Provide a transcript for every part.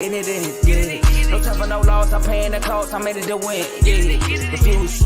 In it, yeah. No time for no loss, I'm paying the cost, I'm in it to win, yeah. Refuse,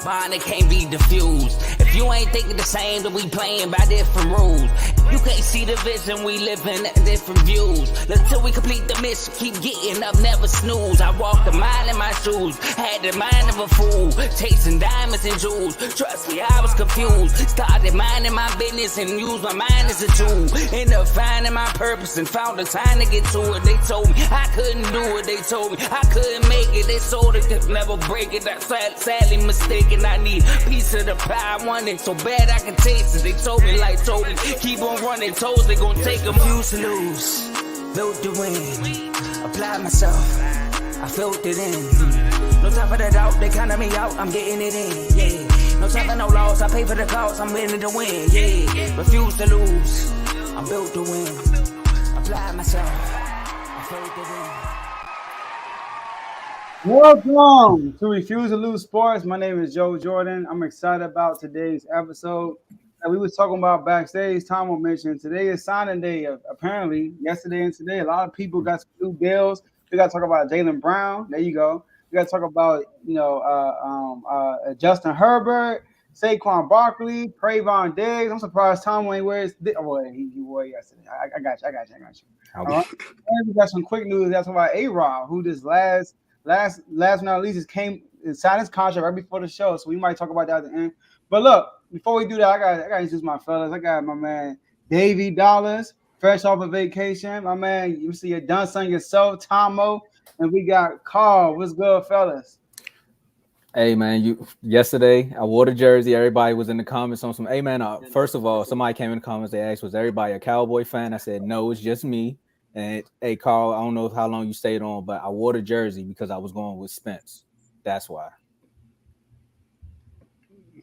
bond it can't be diffused. If you ain't thinking the same, then we playing by different rules. You can't see the vision, we live in different views. Until we complete the mission, keep getting up, never snooze. I walked a mile in my shoes, had the mind of a fool, chasing diamonds and jewels. Trust me, I was confused. Started minding my business and used my mind as a tool. Ended up finding my purpose and found the time to get to it. They told me I couldn't do it. They told me I couldn't make it. They sold it, could never break it. I sadly mistaken. I need a piece of the pie. I want it so bad I can taste it. They told me, keep on running. Toes, they gon' take them. Refuse to lose, built to win. Apply myself, I felt it in. No time for the doubt, they counted me out. I'm getting it in, yeah. No time for no loss, I pay for the cost. I'm winning to win, yeah. Refuse to lose, I'm built to win. Apply myself, I felt it in. Welcome to Refuse to Lose Sports. My name is Joe Jordan. I'm excited about today's episode. We was talking about backstage. Tomo mentioned today is signing day. Apparently, yesterday and today, a lot of people got some new deals. We got to talk about Jaylen Brown. There you go. We got to talk about Justin Herbert, Saquon Barkley, Trevon Diggs. I'm surprised Tomo ain't wear his. Oh, he wore it yesterday. I got you. All right. And we got some quick news. That's about A-Rob, who this last but not least signed his contract right before the show. So we might talk about that at the end. But look, before we do that, I got to introduce my fellas. I got my man Davey Dollars, fresh off of vacation. My man, you see, you done something yourself, Tomo, and we got Carl. What's good, fellas? Hey man, yesterday I wore the jersey. Everybody was in the comments on some. Hey man, first of all, somebody came in the comments. They asked, "Was everybody a Cowboy fan?" I said, "No, it's just me." And hey, Carl, I don't know how long you stayed on, but I wore the jersey because I was going with Spence. That's why.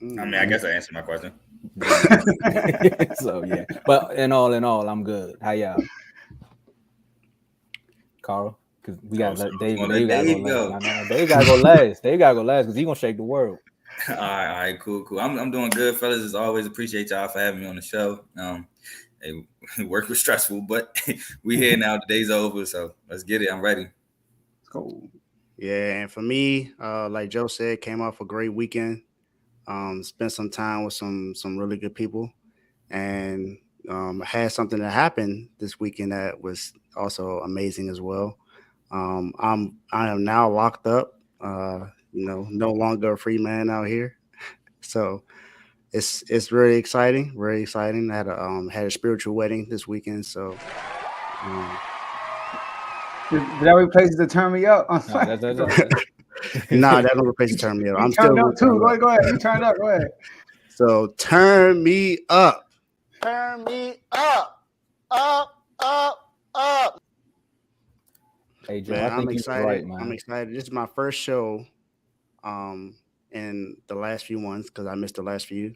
I mean, I guess I answered my question. So yeah, but in all, I'm good. How y'all, Carl? Because we got Dave. Dave gotta go last. Dave gotta go last because he's gonna shake the world. All right, cool. I'm doing good, fellas. As always, appreciate y'all for having me on the show. Hey, work was stressful, but we here now. The day's over, so let's get it. I'm ready. Cool. Yeah, and for me, like Joe said, came off a great weekend. Spent some time with some really good people, and had something that happened this weekend that was also amazing as well. I am now locked up. No longer a free man out here, so it's really exciting, very exciting. I had a spiritual wedding this weekend, so. Did that replace the turn me up? Nah, that don't replace the turn me up. I'm still up too. Go ahead. You turned up. Go ahead. So turn me up. Turn me up. Up. Hey, Joe, man, I'm excited. Right, man. I'm excited. This is my first show in the last few ones because I missed the last few.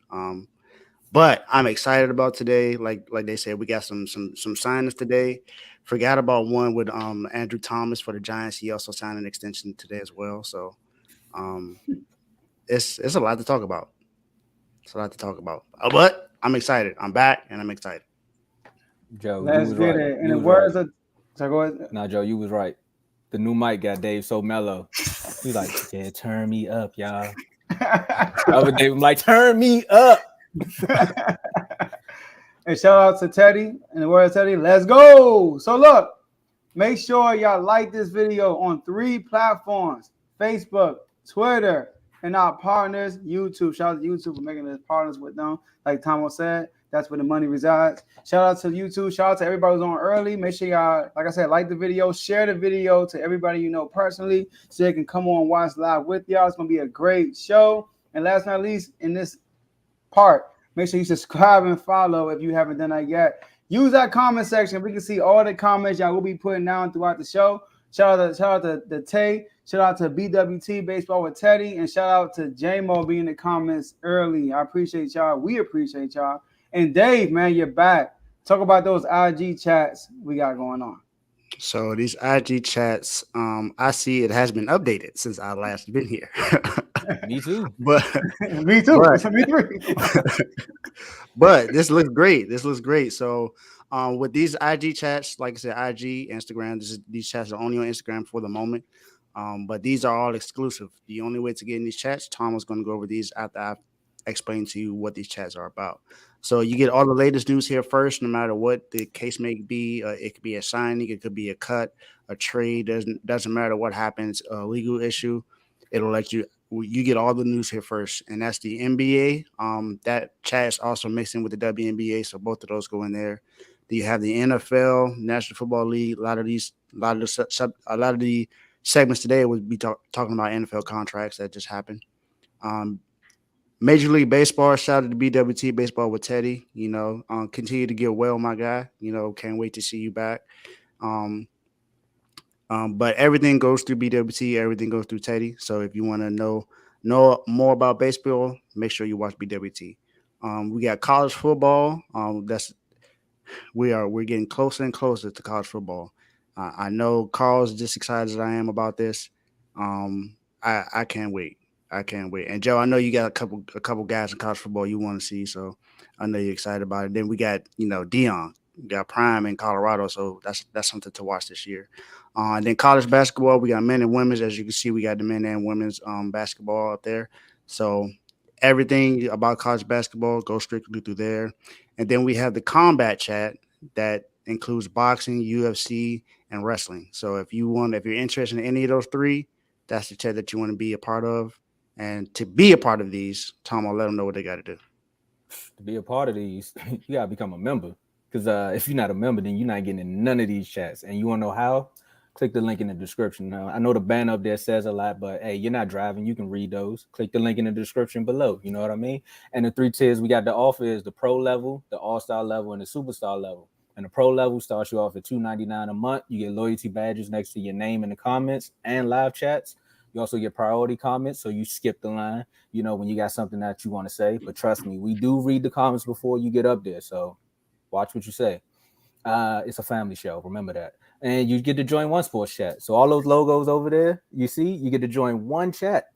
But I'm excited about today. Like they said, we got some signings today. Forgot about one with Andrew Thomas for the Giants. He also signed an extension today as well. So it's a lot to talk about. But I'm excited. I'm back and I'm excited. Joe, let's get it. And the words of go ahead. Nah, Joe, you was right. The new mic got Dave so mellow. He's like, yeah, turn me up, y'all. Other Dave, I'm like, turn me up. And shout out to Teddy and the word of Teddy. Let's go. So look, make sure y'all like this video on 3 platforms: Facebook, Twitter, and our partners, YouTube. Shout out to YouTube for making us partners with them. Like Tomo said, that's where the money resides. Shout out to YouTube. Shout out to everybody who's on early. Make sure y'all, like I said, like the video, share the video to everybody you know personally so they can come on and watch live with y'all. It's going to be a great show. And last but not least, in this part, make sure you subscribe and follow if you haven't done that yet. Use that comment section. We can see all the comments y'all will be putting down throughout the show. Shout out to the Tay. Shout out to BWT Baseball with Teddy. And shout out to J-Mo being in the comments early. I appreciate y'all. We appreciate y'all. And Dave, man, you're back. Talk about those IG chats we got going on. So these IG chats, I see it has been updated since I last been here. Me too. But me too. But this looks great. So With these IG chats, like I said, IG, Instagram, these chats are only on Instagram for the moment. But these are all exclusive. The only way to get in these chats, Tom was going to go over these after I explain to you what these chats are about. So you get all the latest news here first, no matter what the case may be. It could be a signing, it could be a cut, a trade. Doesn't matter what happens. A legal issue, it'll let you get all the news here first, and that's the NBA. That chat is also mixed in with the WNBA, so both of those go in there. Do you have the NFL, National Football League? A lot of the segments today would be talking about NFL contracts that just happened. Major League Baseball, shout out to BWT Baseball with Teddy. Continue to get well, my guy. Can't wait to see you back. But everything goes through BWT, everything goes through Teddy. So if you want to know more about baseball, make sure you watch BWT. We got college football. We're getting closer and closer to college football. I know Carl's just excited as I am about this. I can't wait. I can't wait. And Joe, I know you got a couple guys in college football you want to see, so I know you're excited about it. Then we got Dion, we got Prime in Colorado, so that's something to watch this year. And then college basketball, we got men and women's. As you can see, we got the men and women's basketball up there. So everything about college basketball goes strictly through there. And then we have the combat chat that includes boxing, UFC, and wrestling. So if you're interested in any of those three, that's the chat that you want to be a part of. And to be a part of these, Tom, I'll let them know what they got to do. To be a part of these, you got to become a member. Because if you're not a member, then you're not getting in none of these chats. And you want to know how? Click the link in the description. Now, I know the banner up there says a lot, but hey, you're not driving. You can read those. Click the link in the description below. You know what I mean? And the 3 tiers we got to offer is the pro level, the all-star level, and the superstar level. And the pro level starts you off at $2.99 a month. You get loyalty badges next to your name in the comments and live chats. You also get priority comments, so you skip the line, when you got something that you want to say. But trust me, we do read the comments before you get up there, so watch what you say. It's a family show, remember that. And you get to join one sports chat. So all those logos over there, you see, you get to join one chat.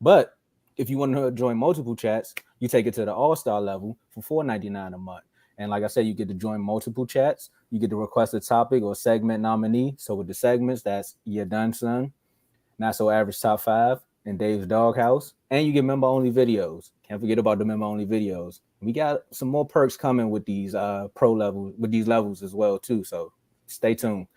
But if you want to join multiple chats, you take it to the all-star level for $4.99 a month. And like I said, you get to join multiple chats. You get to request a topic or segment nominee. So with the segments, that's You're Done, Son, Not So Average Top 5, and Dave's Doghouse. And you get member-only videos. Can't forget about the member-only videos. We got some more perks coming with these pro level, with these levels as well, too. So stay tuned.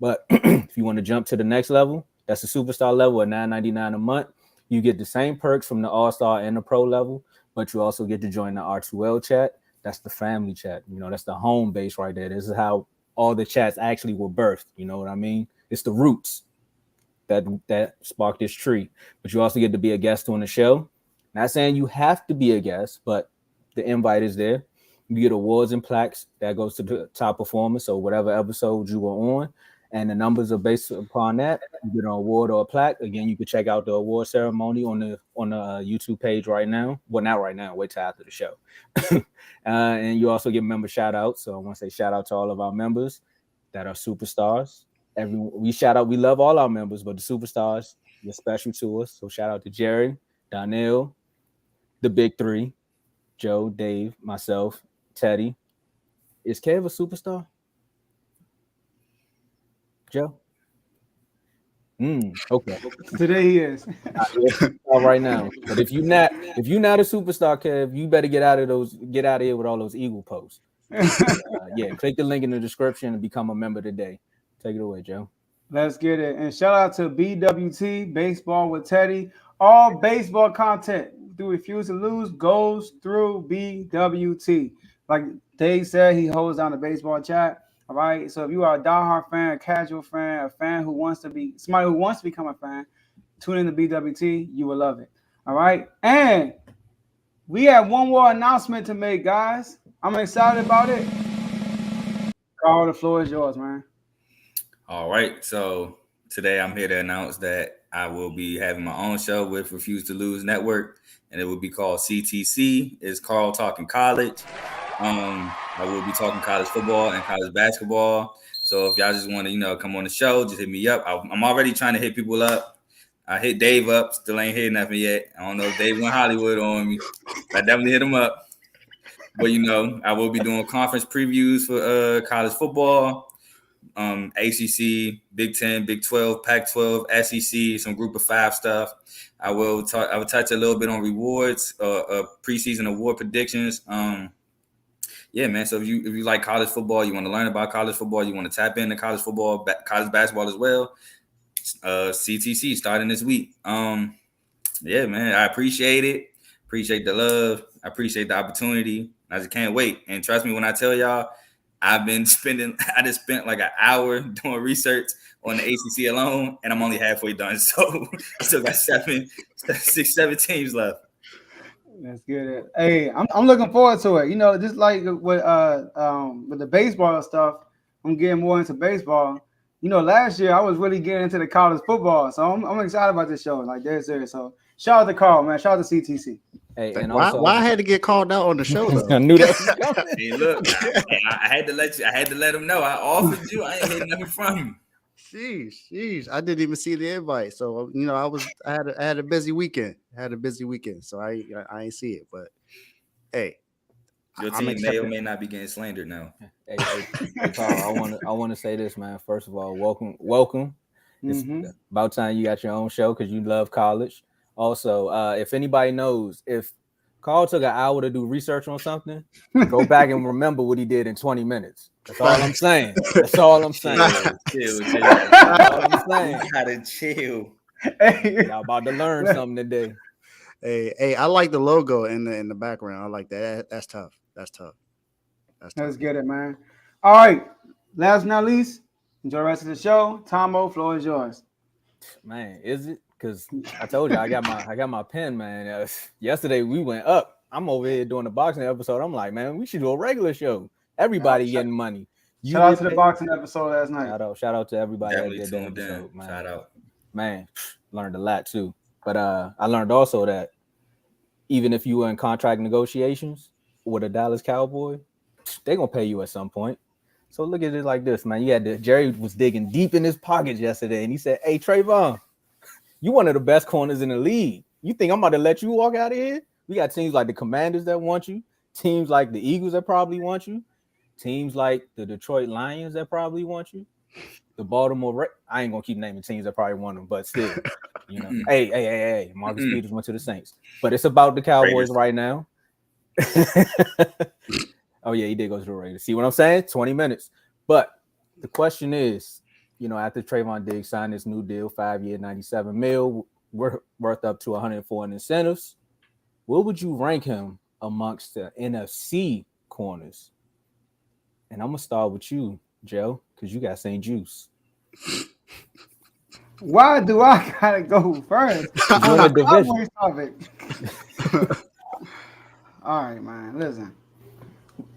But if you want to jump to the next level, that's the superstar level at $9.99 a month. You get the same perks from the all-star and the pro level, but you also get to join the R2L chat. That's the family chat. That's the home base right there. This is how all the chats actually were birthed. You know what I mean? It's the roots that sparked this tree. But you also get to be a guest on the show. Not saying you have to be a guest, but the invite is there. You get awards and plaques that goes to the top performer. So whatever episode you were on, and the numbers are based upon that. You get an award or a plaque. Again, you can check out the award ceremony on the YouTube page right now. Well, not right now. Wait till after the show. And you also get member shout outs. So I want to say shout out to all of our members that are superstars. We love all our members, but the superstars, you're special to us. So shout out to Jerry, Donnell, the big three, Joe, Dave, myself, Teddy. Is Kev a superstar? Joe? Okay. Today he is. Right now. But if you're not a superstar, Kev, you better get out of here with all those Eagle posts. Click the link in the description and become a member today. Take it away, Joe. Let's get it. And shout out to BWT, Baseball with Teddy. All baseball content through Refuse to Lose goes through BWT. Like Dave said, he holds down the baseball chat. All right. So if you are a diehard fan, a casual fan, a fan who wants to become a fan, tune in to BWT. You will love it. All right. And we have one more announcement to make, guys. I'm excited about it. Carl, the floor is yours, man. All right. So today I'm here to announce that I will be having my own show with Refuse to Lose Network, and it will be called CTC. It's Carl Talking College. I will be talking college football and college basketball. So if y'all just want to, come on the show, just hit me up. I'm already trying to hit people up. I hit Dave up. Still ain't hit nothing yet. I don't know if Dave went Hollywood on me. I definitely hit him up. But I will be doing conference previews for college football, ACC, Big 10, Big 12, Pac-12, SEC, some Group of 5 stuff. I will touch a little bit on rewards, preseason award predictions. Yeah, man. So if you like college football, you want to learn about college football, you want to tap into college football, college basketball as well. CTC starting this week. Yeah, man. I appreciate it. Appreciate the love. I appreciate the opportunity. I just can't wait. And trust me when I tell y'all, I just spent like an hour doing research on the ACC alone, and I'm only halfway done. So I still got 7 teams left. That's good. Hey, I'm looking forward to it. Just like with the baseball stuff, I'm getting more into baseball. Last year I was really getting into the college football, so I'm excited about this show. Like, dead serious. So shout out to Carl, man. Shout out to CTC. Hey, and why I had to get called out on the show though? I knew that. Hey, look, I had to let him know. I offered you. I ain't heard nothing from you. Sheesh. I didn't even see the invite. So I had a busy weekend. So I ain't see it. But hey, your team may or may not be getting slandered now. Hey, Carl, I want to say this, man. First of all, welcome. It's about time you got your own show because you love college. Also, if anybody knows, if Carl took an hour to do research on something, go back and remember what he did in 20 minutes. That's all I'm saying. Chill. That's all I'm saying. You gotta chill. Hey. Y'all about to learn something today. Hey, I like the logo in the background. I like that. That's tough. Let's get it, man. All right. Last but not least, enjoy the rest of the show. Tomo, floor is yours. Man, is it? Because I told you I got my pen, man. Yesterday we went up. I'm over here doing the boxing episode. I'm like, man, we should do a regular show. Everybody getting money. Shout out to the boxing episode last night. Shout out to everybody that did that episode, man. Shout out. Man, learned a lot too. But I learned also that even if you were in contract negotiations with a Dallas Cowboy, they're gonna pay you at some point. So look at it like this, man. Jerry was digging deep in his pockets yesterday, and he said, "Hey, Trevon, you one of the best corners in the league. You think I'm about to let you walk out of here? We got teams like the Commanders that want you, teams like the Eagles that probably want you, teams like the Detroit Lions that probably want you, the Baltimore. I ain't gonna keep naming teams that probably want them, but still, Hey, Marcus Peters went to the Saints, but it's about the Cowboys right now." Oh yeah, he did go to the Raiders. See what I'm saying? 20 minutes. But the question is, after Trevon Diggs signed this new deal, 5-year, $97 million, worth up to 104 in incentives, where would you rank him amongst the NFC corners? And I'm gonna start with you, Joe, because you got St. Juice. Why do I gotta go first? You're in the division. All right, man. Listen,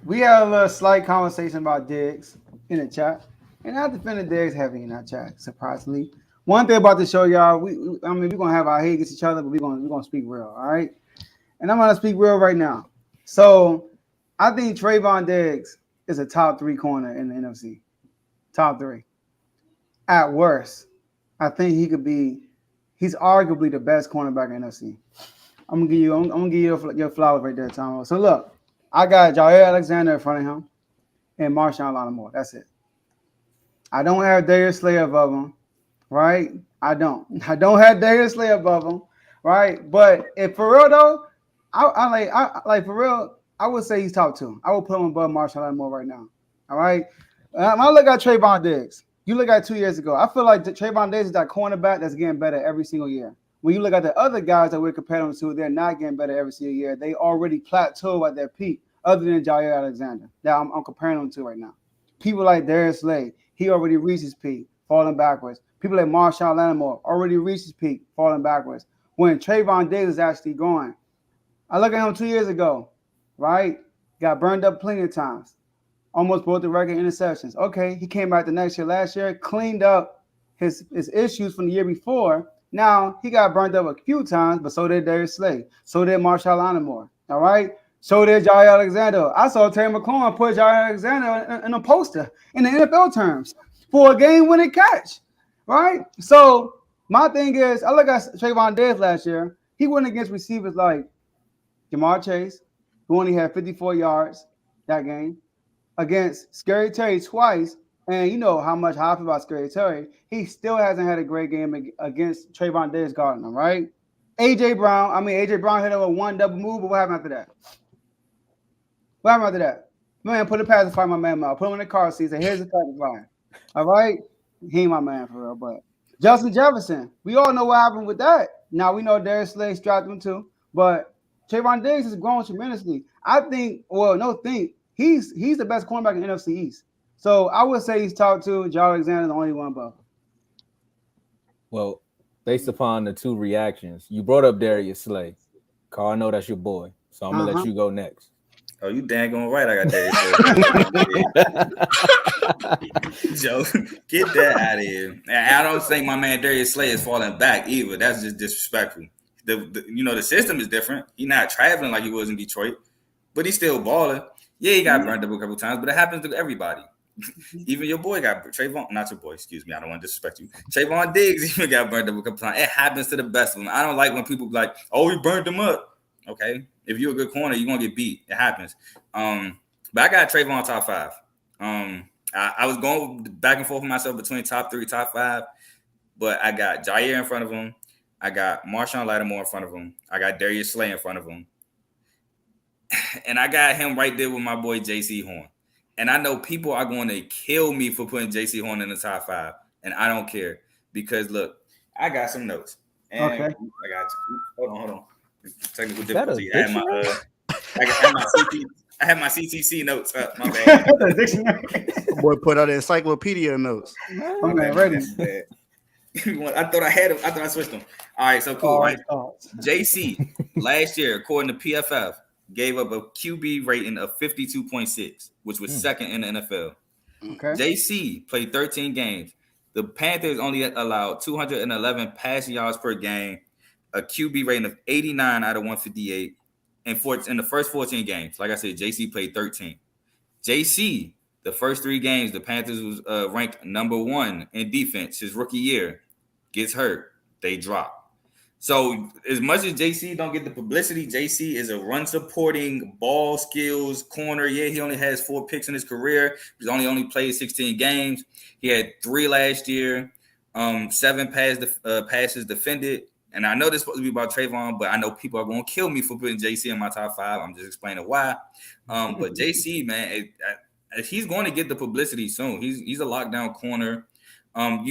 we had a little slight conversation about Diggs in the chat, and I defended Diggs heavy in that chat. Surprisingly, one thing about the show, y'all, we're gonna have our hate against each other, but we're gonna speak real, all right? And I'm gonna speak real right now. So I think Trevon Diggs is a top 3 corner in the NFC. Top 3. At worst, I think he's arguably the best cornerback in the NFC. I'm gonna give you your flowers right there, Tom. So look, I got Jair Alexander in front of him and Marshawn Lattimore. That's it. I don't have Darius Slay above him, right? I don't have Darius Slay above him, right? But if for real though, I like for real, I would say he's top 2. I would put him above Marshawn Lattimore right now. All right. When I look at Trevon Diggs, you look at 2 years ago, I feel like Trevon Diggs is that cornerback that's getting better every single year. When you look at the other guys that we're comparing them to, they're not getting better every single year. They already plateau at their peak, other than Jair Alexander that I'm comparing them to right now. People like Darius Slay, he already reached his peak, falling backwards. People like Marshawn Lattimore already reached his peak, falling backwards. When Trevon Diggs is actually going, I look at him 2 years ago, right? Got burned up plenty of times. Almost broke the record interceptions. Okay, he came back the next year, last year, cleaned up his issues from the year before. Now, he got burned up a few times, but so did Darius Slay. So did Marshawn Lattimore, all right? So did Jair Alexander. I saw Terry McLaurin put Jair Alexander in a poster in the NFL terms for a game-winning catch, right? So my thing is, I look at Trevon Diggs last year. He went against receivers like Jamar Chase, who only had 54 yards that game, against Scary Terry twice. And you know how I feel about Scary Terry. He still hasn't had a great game against Trevon Diggs guarding him, right? AJ Brown hit him with one double move, but what happened after that? What happened after that? Man, put a pacifier in my man mouth. Put him in the car seat. Say, here's the pacifier. All right? He ain't my man for real, but Justin Jefferson, we all know what happened with that. Now we know Darius Slay strapped him too, but Trevon Diggs has grown tremendously. He's the best cornerback in the NFC East. So I would say he's top 2. Joe Alexander the only one above. Well, based upon the 2 reactions, you brought up Darius Slay. Carl, I know that's your boy, so I'm gonna let you go next. Oh, you dang on right. I got Darius Slay. Joe, get that out of here. I don't think my man Darius Slay is falling back either. That's just disrespectful. The system is different. He's not traveling like he was in Detroit, but he's still balling. Yeah, he got burned up a couple times, but it happens to everybody. Even your boy got Trevon, not your boy, excuse me. I don't want to disrespect you. Trevon Diggs even got burned up a couple times. It happens to the best of them. I don't like when people be like, oh, he burned them up. Okay. If you're a good corner, you're going to get beat. It happens. But I got Trevon top 5. I was going back and forth with myself between top 3, top 5, but I got Jair in front of him. I got Marshawn Lattimore in front of him. I got Darius Slay in front of him. And I got him right there with my boy J.C. Horn. And I know people are going to kill me for putting J.C. Horn in the top 5. And I don't care. Because, look, I got some notes. And okay. I got you. Hold on. Technical difficulty. I had my CTC notes up. My bad. Boy put out the encyclopedia notes. I'm ready. I thought I had them. I thought I switched them. All right, so cool. Right? JC last year, according to PFF, gave up a QB rating of 52.6, which was second in the NFL. Okay. JC played 13 games. The Panthers only allowed 211 passing yards per game, a QB rating of 89 out of 158, and in the first 14 games. Like I said, JC played 13. JC, the first 3 games, the Panthers was ranked number 1 in defense. His rookie year, gets hurt, they drop. So as much as JC don't get the publicity, JC is a run-supporting, ball skills corner. Yeah, he only has 4 picks in his career. He's only played 16 games. He had 3 last year, 7 passes defended. And I know this is supposed to be about Trevon, but I know people are going to kill me for putting JC in my top 5. I'm just explaining why. But JC, man, he's going to get the publicity soon. He's a lockdown corner.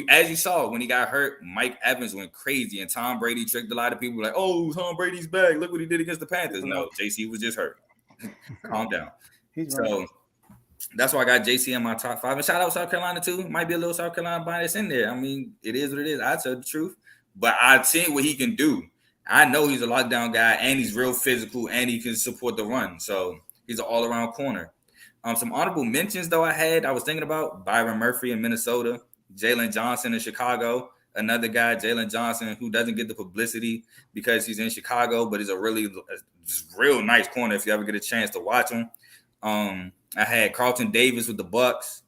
As you saw when he got hurt, Mike Evans went crazy, and Tom Brady tricked a lot of people like, "Oh, Tom Brady's back! Look what he did against the Panthers." No, JC was just hurt. Calm down. So that's why I got JC in my top 5. And shout out South Carolina too. Might be a little South Carolina bias in there. I mean, it is what it is. I tell the truth, but I've seen what he can do. I know he's a lockdown guy, and he's real physical, and he can support the run. So he's an all-around corner. Some honorable mentions though I was thinking about Byron Murphy in Minnesota. Jalen Johnson in Chicago, another guy, Jalen Johnson, who doesn't get the publicity because he's in Chicago, but is a real nice corner if you ever get a chance to watch him. I had Carlton Davis with the Bucks.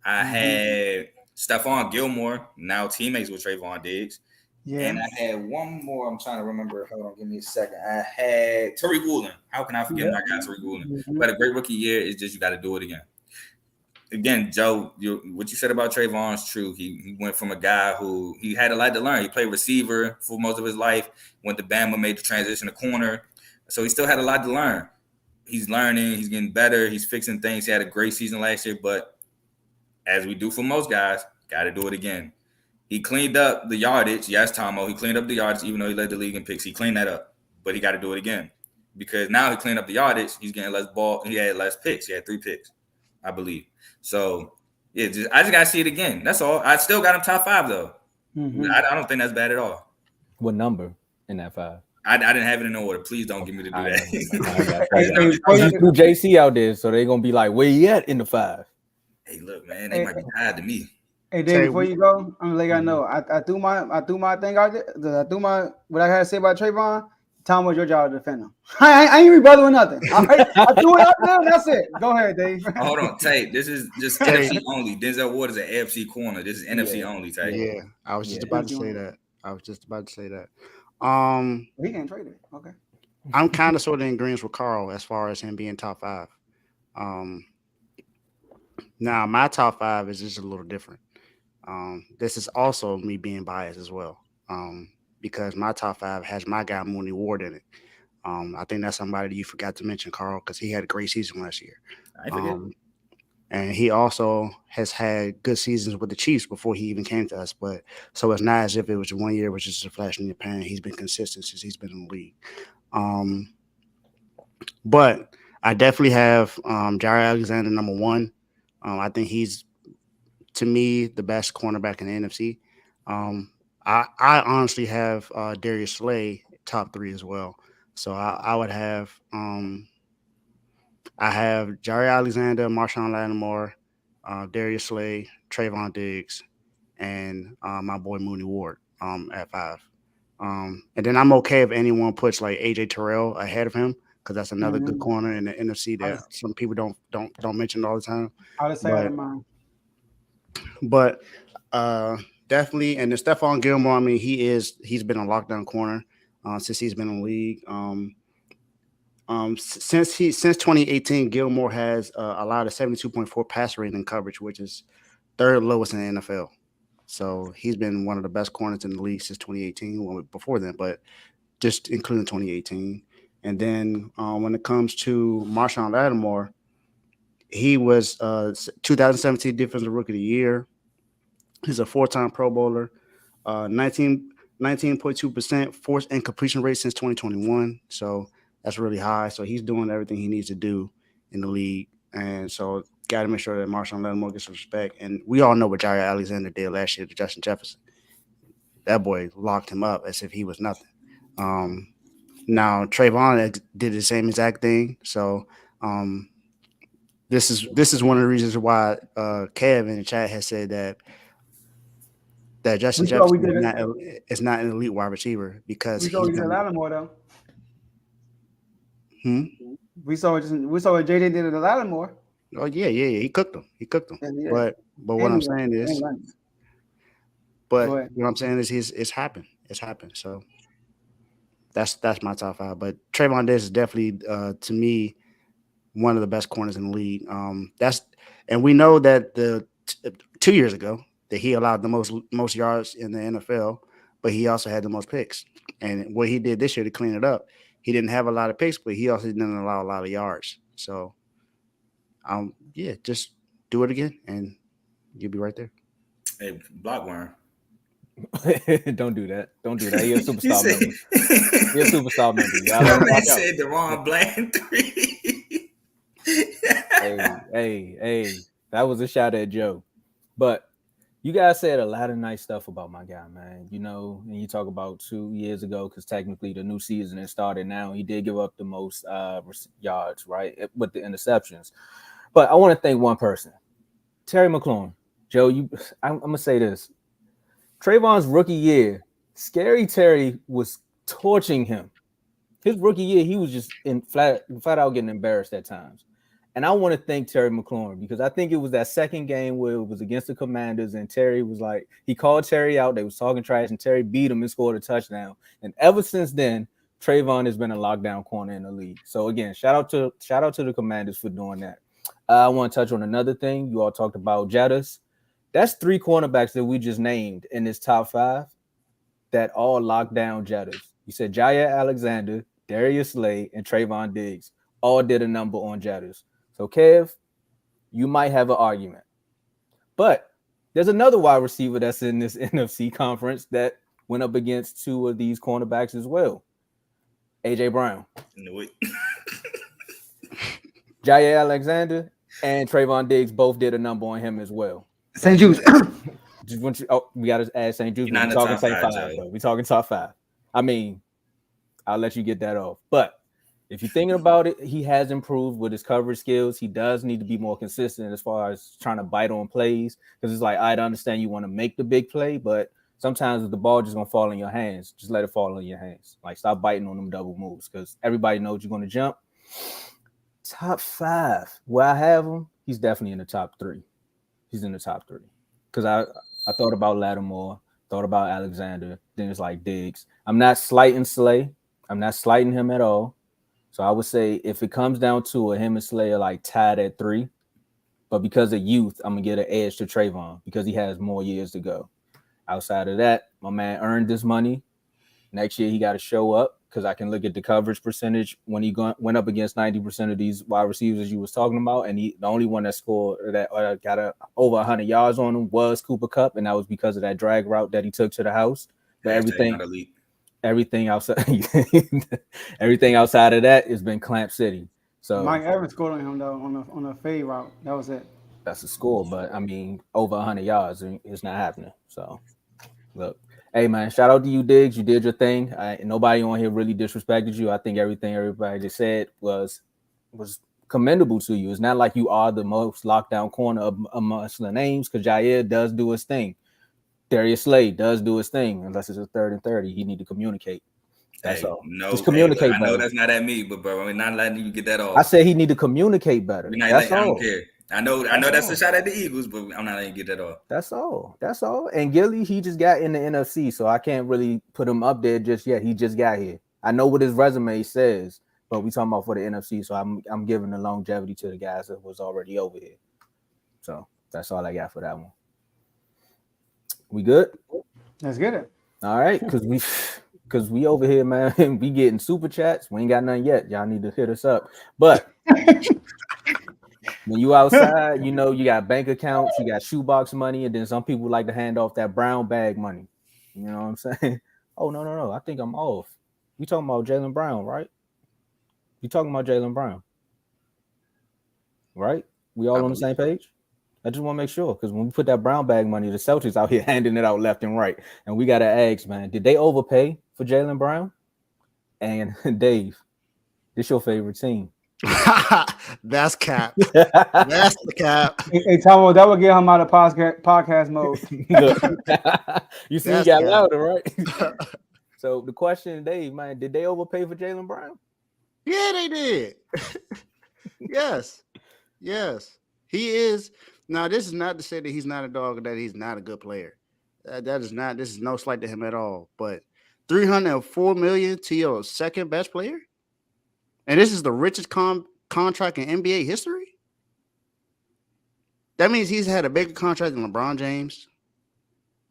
I had Stephon Gilmore, now teammates with Trevon Diggs. Yeah. And I had one more. I'm trying to remember. Hold on, give me a second. I had Tariq Woolen. How can I forget my guy, Tariq Woolen? But a great rookie year. It's just you got to do it again. Again, Joe, what you said about Trevon is true. He went from a guy who he had a lot to learn. He played receiver for most of his life, went to Bama, made the transition to corner. So he still had a lot to learn. He's learning. He's getting better. He's fixing things. He had a great season last year, but as we do for most guys, got to do it again. He cleaned up the yardage. Yes, Tomo, he cleaned up the yardage, even though he led the league in picks. He cleaned that up, but he got to do it again because now he cleaned up the yardage. He's getting less ball. He had less picks. He had 3 picks, I believe. So, yeah, I just got to see it again. That's all. I still got him top 5, though. Mm-hmm. I don't think that's bad at all. What number in that 5? I didn't have it in order. Please don't get me to do that. You threw JC out there, so they're going to be like, where you at in the 5? Hey, look, man, they might be tired to me. Hey, Dave, before you go, I'm going to let you know. I threw my thing out there. I threw what I had to say about Trevon. Tom, was your job to defend him. I ain't rebuttal with nothing. I threw it out there. That's it. Go ahead, Dave. Hold on, Tate. This is just NFC only. Denzel Ward is an AFC corner. This is NFC only, Tate. Yeah, I was just about to say that. He can't trade it. Okay. I'm kind of sort of in agreement with Carl as far as him being top 5. Now my top 5 is just a little different. This is also me being biased as well, because my top 5 has my guy Mooney Ward in it. I think that's somebody that you forgot to mention, Carl, because he had a great season last year. I forget. And he also has had good seasons with the Chiefs before he even came to us. But so it's not as if it was 1 year, which is a flash in the pan. He's been consistent since he's been in the league. But I definitely have Jair Alexander number 1. I think he's, to me, the best cornerback in the NFC. I honestly have Darius Slay top 3 as well. So I would have I have Jair Alexander, Marshawn Lattimore, Darius Slay, Trevon Diggs, and my boy Mooney Ward at 5. And then I'm okay if anyone puts like AJ Terrell ahead of him, because that's another good corner in the NFC that some people don't mention all the time. I'll just say out of mine. But definitely, and then Stephon Gilmore, I mean, he's been a lockdown corner since he's been in the league. Since 2018, Gilmore has allowed a 72.4 passer rating coverage, which is 3rd lowest in the NFL. So he's been one of the best corners in the league since 2018. Well, before then, but just including 2018. And then when it comes to Marshawn Lattimore, he was 2017 Defensive Rookie of the Year. He's a 4-time Pro Bowler, 19.2% force and completion rate since 2021. So that's really high. So he's doing everything he needs to do in the league. And so got to make sure that Marshawn Lattimore gets some respect. And we all know what Jair Alexander did last year to Justin Jefferson. That boy locked him up as if he was nothing. Now Trevon did the same exact thing. So this is one of the reasons why Kev in the chat has said that Justin Jefferson is not an elite wide receiver, because we saw he did Lattimore though. We saw what JJ did to Lattimore. Oh yeah, he cooked him. Yeah. But what I'm saying is, it's happened. It's happened. So that's my top 5. But Trevon Diggs is definitely to me one of the best corners in the league. And we know that 2 years ago that he allowed the most yards in the NFL, but he also had the most picks. And what he did this year to clean it up, he didn't have a lot of picks, but he also didn't allow a lot of yards. So, just do it again, and you'll be right there. Hey, Blockworm. Don't do that. You're a superstar member. You're a superstar member. Y'all said the wrong Bland 3. Hey, that was a shot at Joe. But you guys said a lot of nice stuff about my guy, man. You know, and you talk about 2 years ago, because technically the new season has started now. He did give up the most yards, right, with the interceptions. But I want to thank one person, Terry McLaurin. Joe, I'm going to say this. Trayvon's rookie year, Scary Terry was torching him. His rookie year, he was just flat out getting embarrassed at times. And I want to thank Terry McLaurin, because I think it was that second game where it was against the Commanders, and Terry was like, he called Terry out. They was talking trash, and Terry beat him and scored a touchdown. And ever since then, Trevon has been a lockdown corner in the league. So again, shout out to the Commanders for doing that. I want to touch on another thing. You all talked about Jettas. That's 3 cornerbacks that we just named in this top 5 that all locked down Jettas. You said Jair Alexander, Darius Slay, and Trevon Diggs all did a number on Jettas. So, Kev, you might have an argument. But there's another wide receiver that's in this NFC conference that went up against 2 of these cornerbacks as well. A.J. Brown. Knew it. Jair Alexander and Trevon Diggs both did a number on him as well. St. Jude's. We got to add St. Jude's. We're talking top 5. We're talking top 5. I mean, I'll let you get that off. But if you're thinking about it, he has improved with his coverage skills. He does need to be more consistent as far as trying to bite on plays, because it's like, I understand you want to make the big play, but sometimes the ball just going to fall in your hands. Just let it fall in your hands. Like, stop biting on them double moves, because everybody knows you're going to jump. Top 5, where I have him, he's definitely in the top 3. He's in the top 3. Because I thought about Lattimore, thought about Alexander, then it's like Diggs. I'm not slighting Slay. I'm not slighting him at all. So I would say if it comes down to it, him and Slay are like tied at 3. But because of youth, I'm going to get an edge to Trevon because he has more years to go. Outside of that, my man earned this money. Next year, he got to show up because I can look at the coverage percentage when he went up against 90% of these wide receivers you was talking about. And the only one that scored that got over 100 yards on him was Cooper Kupp. And that was because of that drag route that he took to the house. But everything outside of that has been Clamp City. So Mike Evans scored on him though on a fade route. That was it. That's a score, but I mean, over 100 yards, it's not happening. So, look, hey man, shout out to you, Diggs. You did your thing. Nobody on here really disrespected you. I think everything everybody just said was commendable to you. It's not like you are the most lockdown corner amongst the names, because Jair does do his thing. Darius Slade does do his thing, unless it's a 3rd and 30. He need to communicate. That's all. No, just communicate better. I know that's not at me, but bro, we're not letting you get that off. I said he need to communicate better. That's all. I don't care. I know that's a shot at the Eagles, but I'm not letting you get that off. That's all. And Gilly, he just got in the NFC, so I can't really put him up there just yet. He just got here. I know what his resume says, but we talking about for the NFC, so I'm giving the longevity to the guys that was already over here. So that's all I got for that one. We good? Let's get it. All right, because we over here, man. We getting super chats. We ain't got none yet. Y'all need to hit us up. But when you outside, you got bank accounts, you got shoebox money, and then some people like to hand off that brown bag money. You know what I'm saying? Oh, no. I think I'm off. We talking about Jaylen Brown, right? You talking about Jaylen Brown, right? We all on the same page? I just want to make sure, because when we put that brown bag money, the Celtics out here handing it out left and right. And we got to ask, man, did they overpay for Jaylen Brown? And Dave, this your favorite team. That's cap. That's the cap. Hey, Tomo, that would get him out of podcast mode. You see, he got louder, right? So the question, Dave, man, did they overpay for Jaylen Brown? Yeah, they did. Yes. He is. Now, this is not to say that he's not a dog or that he's not a good player. This is no slight to him at all. But $304 million to your second best player? And this is the richest contract in NBA history? That means he's had a bigger contract than LeBron James,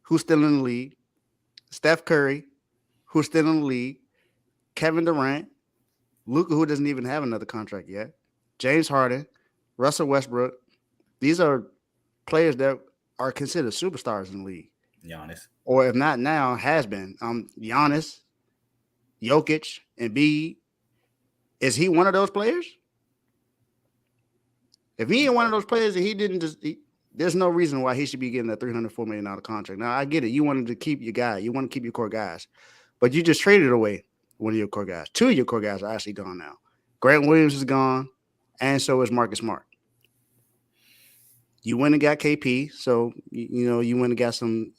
who's still in the league, Steph Curry, who's still in the league, Kevin Durant, Luka, who doesn't even have another contract yet, James Harden, Russell Westbrook. These are players that are considered superstars in the league. Giannis. Or if not now, has been. Giannis, Jokic, Embiid. Is he one of those players? If he ain't one of those players, and he didn't there's no reason why he should be getting a $304 million contract. Now, I get it. You wanted to keep your guy. You want to keep your core guys. But you just traded away one of your core guys. 2 of your core guys are actually gone now. Grant Williams is gone, and so is Marcus Smart. You went and got KP, so you went and got some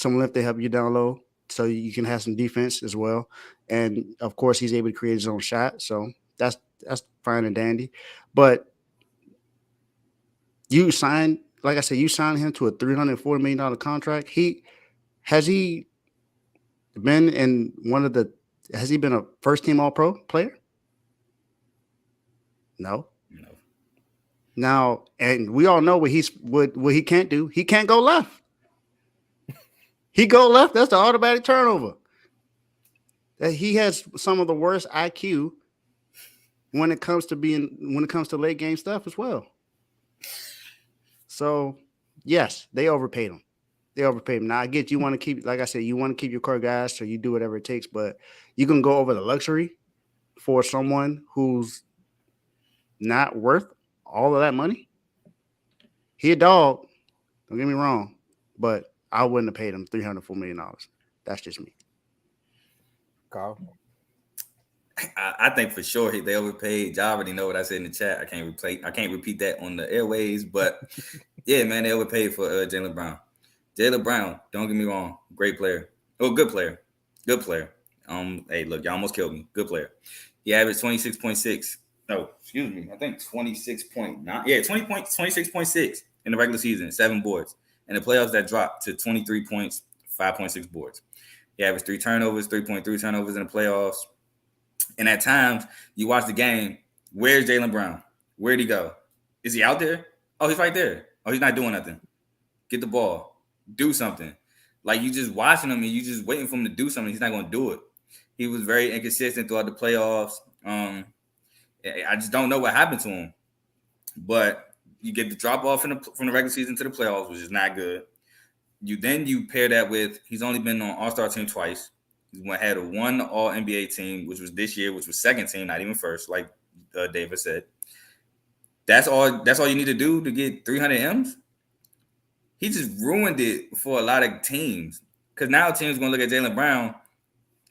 length to help you down low, so you can have some defense as well. And of course, he's able to create his own shot, so that's fine and dandy. But you signed him to a $340 million contract. Has he been a first team All-Pro player? No. Now, and we all know what he can't do. He can't go left. He go left, that's the automatic turnover. He has some of the worst IQ when it comes to late game stuff as well. So, yes, they overpaid him. Now, I get you want to keep, like I said, you want to keep your core guys, so you do whatever it takes, but you can go over the luxury for someone who's not worth all of that money. He a dog, don't get me wrong, but I wouldn't have paid him $304 million. That's just me. Carl? I think for sure they overpaid. Y'all already know what I said in the chat. I can't repeat that on the airways, but yeah, man, they overpaid for Jaylen Brown. Jaylen Brown, don't get me wrong, great player. Oh, good player. Hey, look, y'all almost killed me. Good player. He averaged 26.6. No, excuse me. I think 26.9. Yeah, 26.6 in the regular season, 7 boards. In the playoffs, that dropped to 23 points, 5.6 boards. He averaged 3 turnovers, 3.3 turnovers in the playoffs. And at times, you watch the game. Where's Jaylen Brown? Where'd he go? Is he out there? Oh, he's right there. Oh, he's not doing nothing. Get the ball. Do something. Like, you just watching him and you just waiting for him to do something. He's not going to do it. He was very inconsistent throughout the playoffs. I just don't know what happened to him. But you get the drop off from the regular season to the playoffs, which is not good. You pair that with he's only been on All-Star team twice. He had a one All-NBA team, which was this year, which was second team, not even first, like David said. That's all you need to do to get 300 M's? He just ruined it for a lot of teams. Because now teams going to look at Jaylen Brown.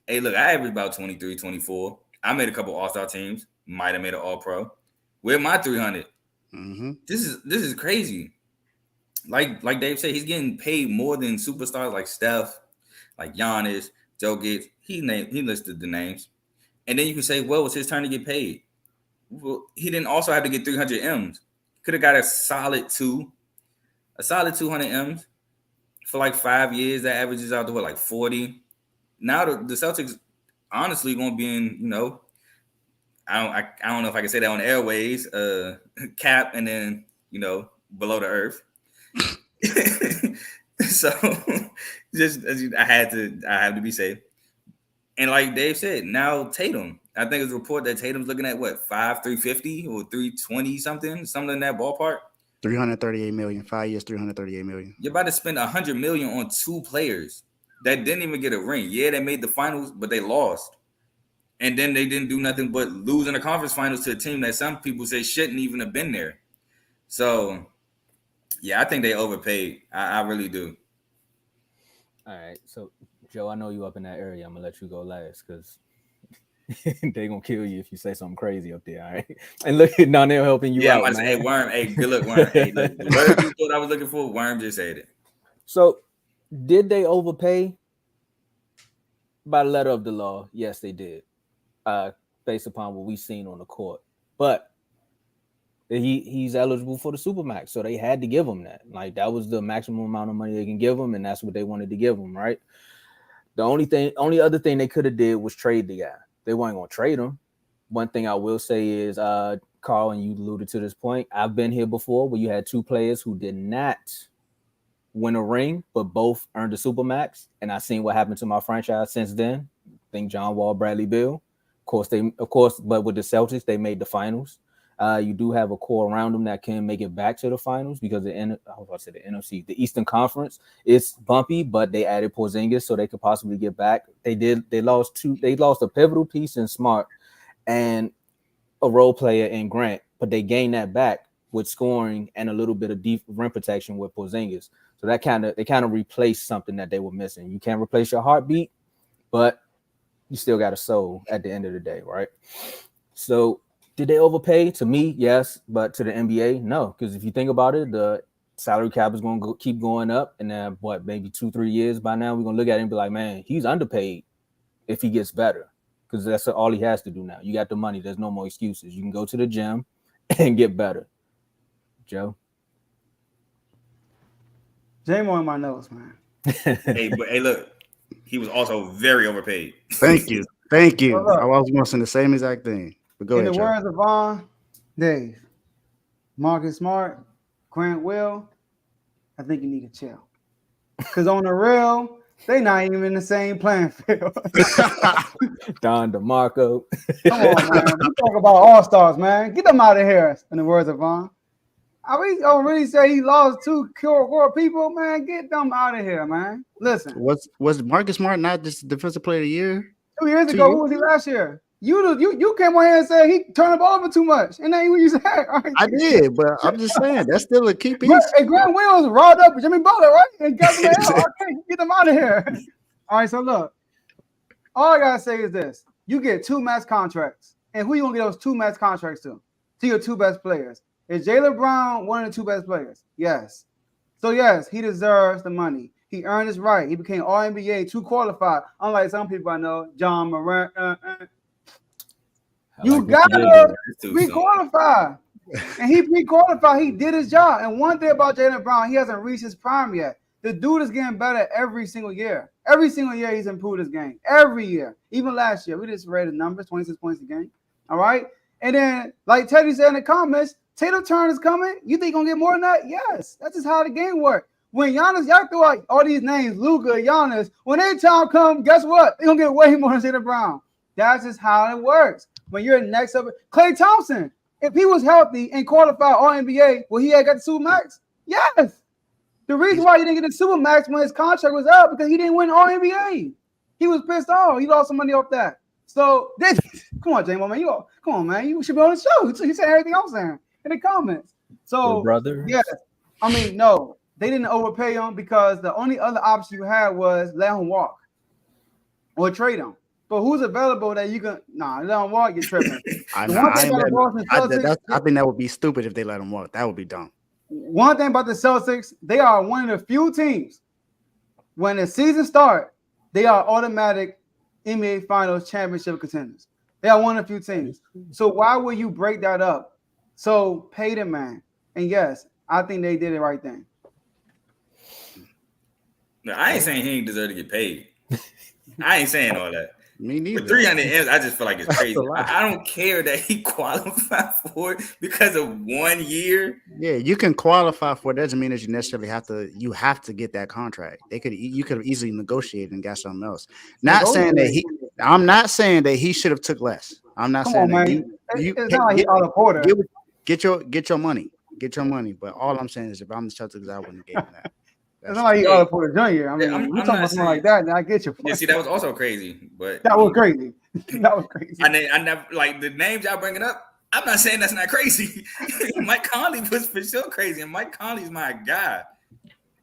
Hey, look, I averaged about 23, 24. I made a couple All-Star teams. Might have made an All-Pro. Where my 300? Mm-hmm. This is crazy. Like Dave said, he's getting paid more than superstars like Steph, like Giannis, Jokic. He listed the names. And then you can say, well, it's his turn to get paid. Well, he didn't also have to get 300 M's. Could have got a solid 200 M's for like 5 years. That averages out to like 40. Now the Celtics honestly going to be in, I don't know if I can say that on the airways, cap and then, below the earth. So just I have to be safe. And like Dave said, now Tatum. I think it's a report that Tatum's looking at what, 350 or 320 something in that ballpark. 338 million, 5 years, 338 million. You're about to spend $100 million on two players that didn't even get a ring. Yeah, they made the finals, but they lost. And then they didn't do nothing but lose in the conference finals to a team that some people say shouldn't even have been there. So, yeah, I think they overpaid. I really do. All right. So, Joe, I know you up in that area. I'm going to let you go last because they're going to kill you if you say something crazy up there, all right? And look, down there helping you out, man. Hey, Worm. Hey, good luck, Worm. Hey, look, the word you thought I was looking for, Worm just said it. So, did they overpay? By letter of the law, yes, they did. Based upon what we've seen on the court. But he's eligible for the Supermax, so they had to give him that. Like, that was the maximum amount of money they can give him, and that's what they wanted to give him, right? The only other thing they could have did was trade the guy. They weren't going to trade him. One thing I will say is, Carl, and you alluded to this point, I've been here before where you had two players who did not win a ring, but both earned a Supermax, and I've seen what happened to my franchise since then. I think John Wall, Bradley Beal. Of course, but with the Celtics, they made the finals. You do have a core around them that can make it back to the finals because the NFC, the Eastern Conference, it's bumpy, but they added Porzingis so they could possibly get back. They lost a pivotal piece in Smart and a role player in Grant, but they gained that back with scoring and a little bit of deep rim protection with Porzingis. So they kind of replaced something that they were missing. You can't replace your heartbeat, but you still got a soul at the end of the day, right? So did they overpay? To me, yes, but to the NBA, no. Because if you think about it, the salary cap is going to keep going up, and then maybe 2-3 years by now, we're going to look at it and be like, man, he's underpaid if he gets better, because that's all he has to do now. You got the money. There's no more excuses. You can go to the gym and get better. Joe? J-Mo in my notes, man. Hey, look. He was also very overpaid. Thank you. I was going to say the same exact thing. But go ahead, In the words of Von, Dave, Marcus Smart, Grant Will, I think you need to chill. Because on the real, they not even in the same playing field. Don DeMarco. Come on, man. We talk about all-stars, man. Get them out of here, in the words of Von. I really say he lost two core people, man. Get them out of here, man. Listen. Was Marcus Smart not just defensive player of the year? 2 years ago, who was he last year? You came on here and said he turned the ball over too much. And then what you said. Right. I did, but I'm just saying that's still a key piece. And Grant Williams rolled up with Jimmy Butler, right? And got him okay, get them out of here. All right, so look. All I gotta say is this. You get 2 max contracts. And who you gonna get those 2 max contracts to? To your 2 best players. Is Jaylen Brown one of the 2 best players? Yes. So, yes, he deserves the money. He earned his right. He became All-NBA, 2 qualified, unlike some people I know, John Moran. You got to pre-qualify. And he pre-qualified. He did his job. And one thing about Jaylen Brown, he hasn't reached his prime yet. The dude is getting better every single year. Every single year he's improved his game. Every year. Even last year. We just read the numbers, 26 points a game. All right. And then, like Teddy said in the comments, Tatum Turner's coming. You think he's gonna get more than that? Yes. That's just how the game works. When Giannis, y'all throw out all these names, Luka, Giannis, when their time comes, guess what? They're gonna get way more than Tatum Brown. That's just how it works. When you're next up, Klay Thompson, if he was healthy and qualified All NBA, well, he had got the Supermax. Yes. The reason why he didn't get the Supermax when his contract was up because he didn't win All NBA. He was pissed off. He lost some money off that. So come on, J-Mo, man. Come on, man. You should be on the show. You said everything I'm saying in the comments. So, brother. Yeah. I mean, no, they didn't overpay him because the only other option you had was let him walk or trade him. But who's available that you can let him walk? You're tripping. I think that would be stupid if they let him walk. That would be dumb. One thing about the Celtics, they are one of the few teams when the season starts, they are automatic NBA Finals championship contenders. They are one of the few teams. So why would you break that up? So pay the man. And yes, I think they did the right thing. No, I ain't saying he ain't deserve to get paid. I ain't saying all that. Me neither. With 300 M's, I just feel like it's crazy. I don't care that he qualified for it because of 1 year. Yeah, you can qualify for it. Doesn't mean that you necessarily have to. You have to get that contract. You could have easily negotiated and got something else. I'm not saying that he should have took less. I'm not saying that. It's not like he out of order. Get your money. Get your money. But all I'm saying is, if I'm the Celtics, I wouldn't have given that. It's not like he Otto Porter Jr. I mean, we're talking about something like that, and I get your point. Yeah, see, that was also crazy, but that was crazy. That was crazy. I never like the names y'all bringing up. I'm not saying that's not crazy. Mike Conley was for sure crazy, and Mike Conley's my guy.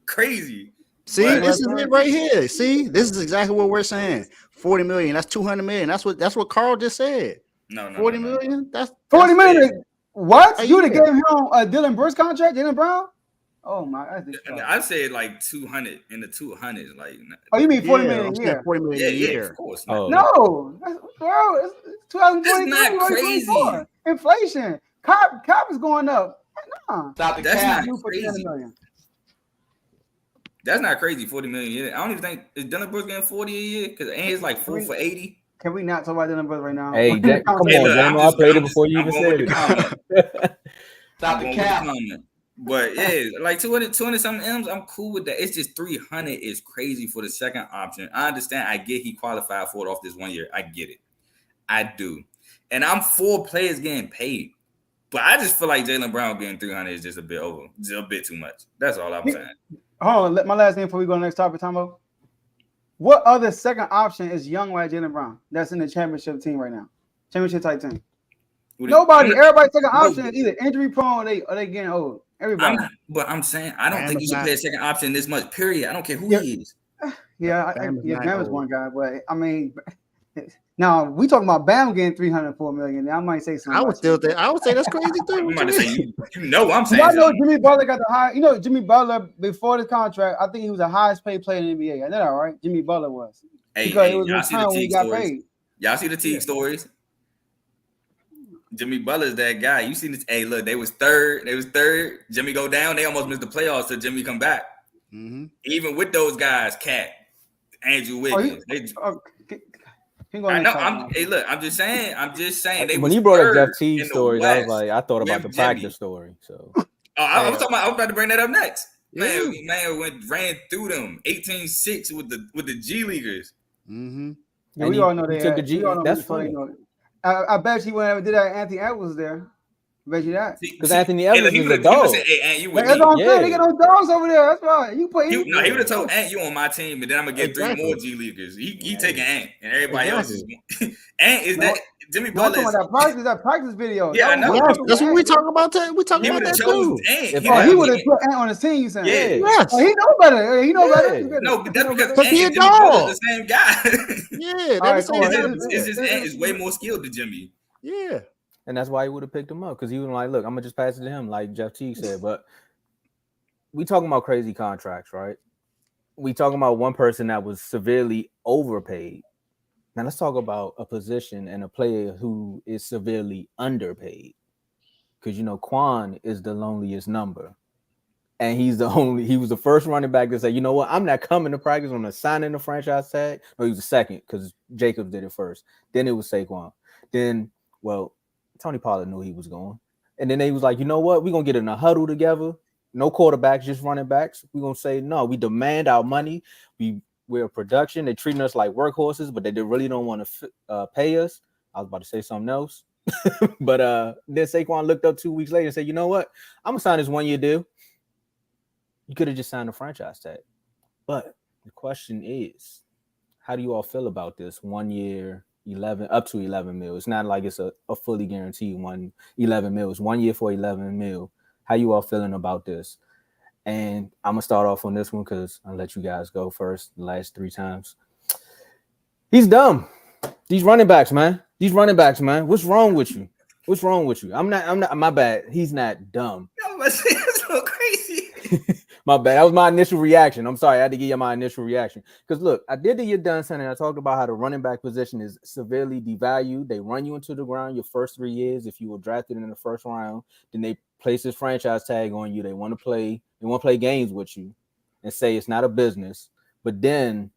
Crazy. See, this is it right here. See, this is exactly what we're saying. 40 million. That's 200 million. That's what Carl just said. No, 40 million. That's 40 million. What? You would have given him a Dylan Brooks contract, Dylan Brown? Oh my! I said like 200 in the 200s. Like, you mean 40 million a year? 40 million a year. Of course. No, bro, it's 2023. That's not crazy. Inflation. Cap is going up. Nah. That's not crazy. That's not crazy. 40 million a year. I don't even think is Dylan Brooks getting 40 a year because it's like 4 for 80. Can we not talk about Dylan Brooks right now? Hey, Jack, come on, Jamo. I played it before you even said it. Stop the cap. But yeah, like 200 something M's, I'm cool with that. It's just 300 is crazy for the second option. I understand. I get he qualified for it off this 1 year. I get it. I do. And I'm for players getting paid. But I just feel like Jaylen Brown getting 300 is just a bit over. Just a bit too much. That's all I'm saying. Hold on. My last name before we go to the next topic, Tomo. What other second option is young like Jaylen Brown that's in the championship team right now? Championship type team. Nobody. Everybody's second option is either injury prone or they getting old. Everybody. I'm saying I don't think you should play a second option this much. Period. I don't care who he is. Yeah, Bam is one guy, but I mean, now we talking about Bam getting 304 million. I might say something. I would say that's crazy too. I'm about to say I'm saying. Y'all know Jimmy Butler got the high. You know Jimmy Butler before the contract. I think he was the highest paid player in the NBA. I know that, right? Jimmy Butler was. Because it was y'all the time when he got paid. Y'all see the Teague stories? Jimmy Butler's that guy. You see this? Hey, look, they was third. Jimmy go down. They almost missed the playoffs till Jimmy come back. Mm-hmm. Even with those guys, Cat, Andrew Wiggins. Hey, look, I'm just saying. They when you brought up Jeff Teague stories, I was like, I thought about the practice story. So I was about to bring that up next. Man, ran through them 18-6 with the G Leaguers. Mm-hmm. Yeah, we all know they took a G. That's funny. I bet you whenever did that, Anthony Edwards was there. I bet you that. Because Anthony Edwards is a dog. That's what I'm saying. They got no dogs over there. That's right. He would have told Ant, you on my team, but then I'm going to get 3 more G Leaguers. He taking Ant, and everybody else is. Ant is that. Jimmy Butler. That practice video. Yeah, I know. That's what we talk about. We talk about that too. He would have put Ant on his team. You saying? Yeah. Yes. He know better. He know better. No, but that's because he a dog. The same guy. Yeah. Ant is way more skilled than Jimmy. Yeah. And that's why he would have picked him up, because he was like, look, I'm gonna just pass it to him, like Jeff Teague said. But we talking about crazy contracts, right? We talking about one person that was severely overpaid. Now let's talk about a position and a player who is severely underpaid. Because Quan is the loneliest number. And he was the first running back to say, you know what, I'm not coming to practice. I'm gonna sign in the franchise tag. No, he was the second because Jacobs did it first. Then it was Saquon. Then, well, Tony Pollard knew he was going. And then they was like, you know what, we're gonna get in a huddle together. No quarterbacks, just running backs. We're gonna say, no, we demand our money. We're a production. They're treating us like workhorses, but they really don't want to pay us. I was about to say something else. But then Saquon looked up 2 weeks later and said, you know what, I'm gonna sign this 1 year deal. You could have just signed a franchise tag. But the question is, how do you all feel about this 1 year, up to 11 mil? It's not like it's a fully guaranteed 11 mil. It's 1 year for 11 mil. How you all feeling about this? And I'm going to start off on this one because I'll let you guys go first the last 3 times. He's dumb. These running backs, man. What's wrong with you? I'm not, my bad. He's not dumb. That's so crazy. My bad. That was my initial reaction. I'm sorry. I had to give you my initial reaction. Because look, I did the You're Done Center. I talked about how the running back position is severely devalued. They run you into the ground your first 3 years. If you were drafted in the first round, then they place this franchise tag on you. They want to play games with you and say it's not a business. But then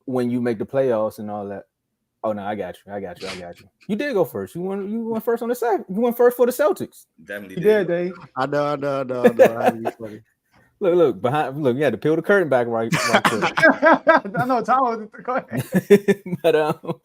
when you make the playoffs and all that, oh no, I got you. You did go first. You went first on the second. You went first for the Celtics. Definitely You did, Dave. I know. Look behind. Look, you had to peel the curtain back right quick. I know Tom. Go ahead. But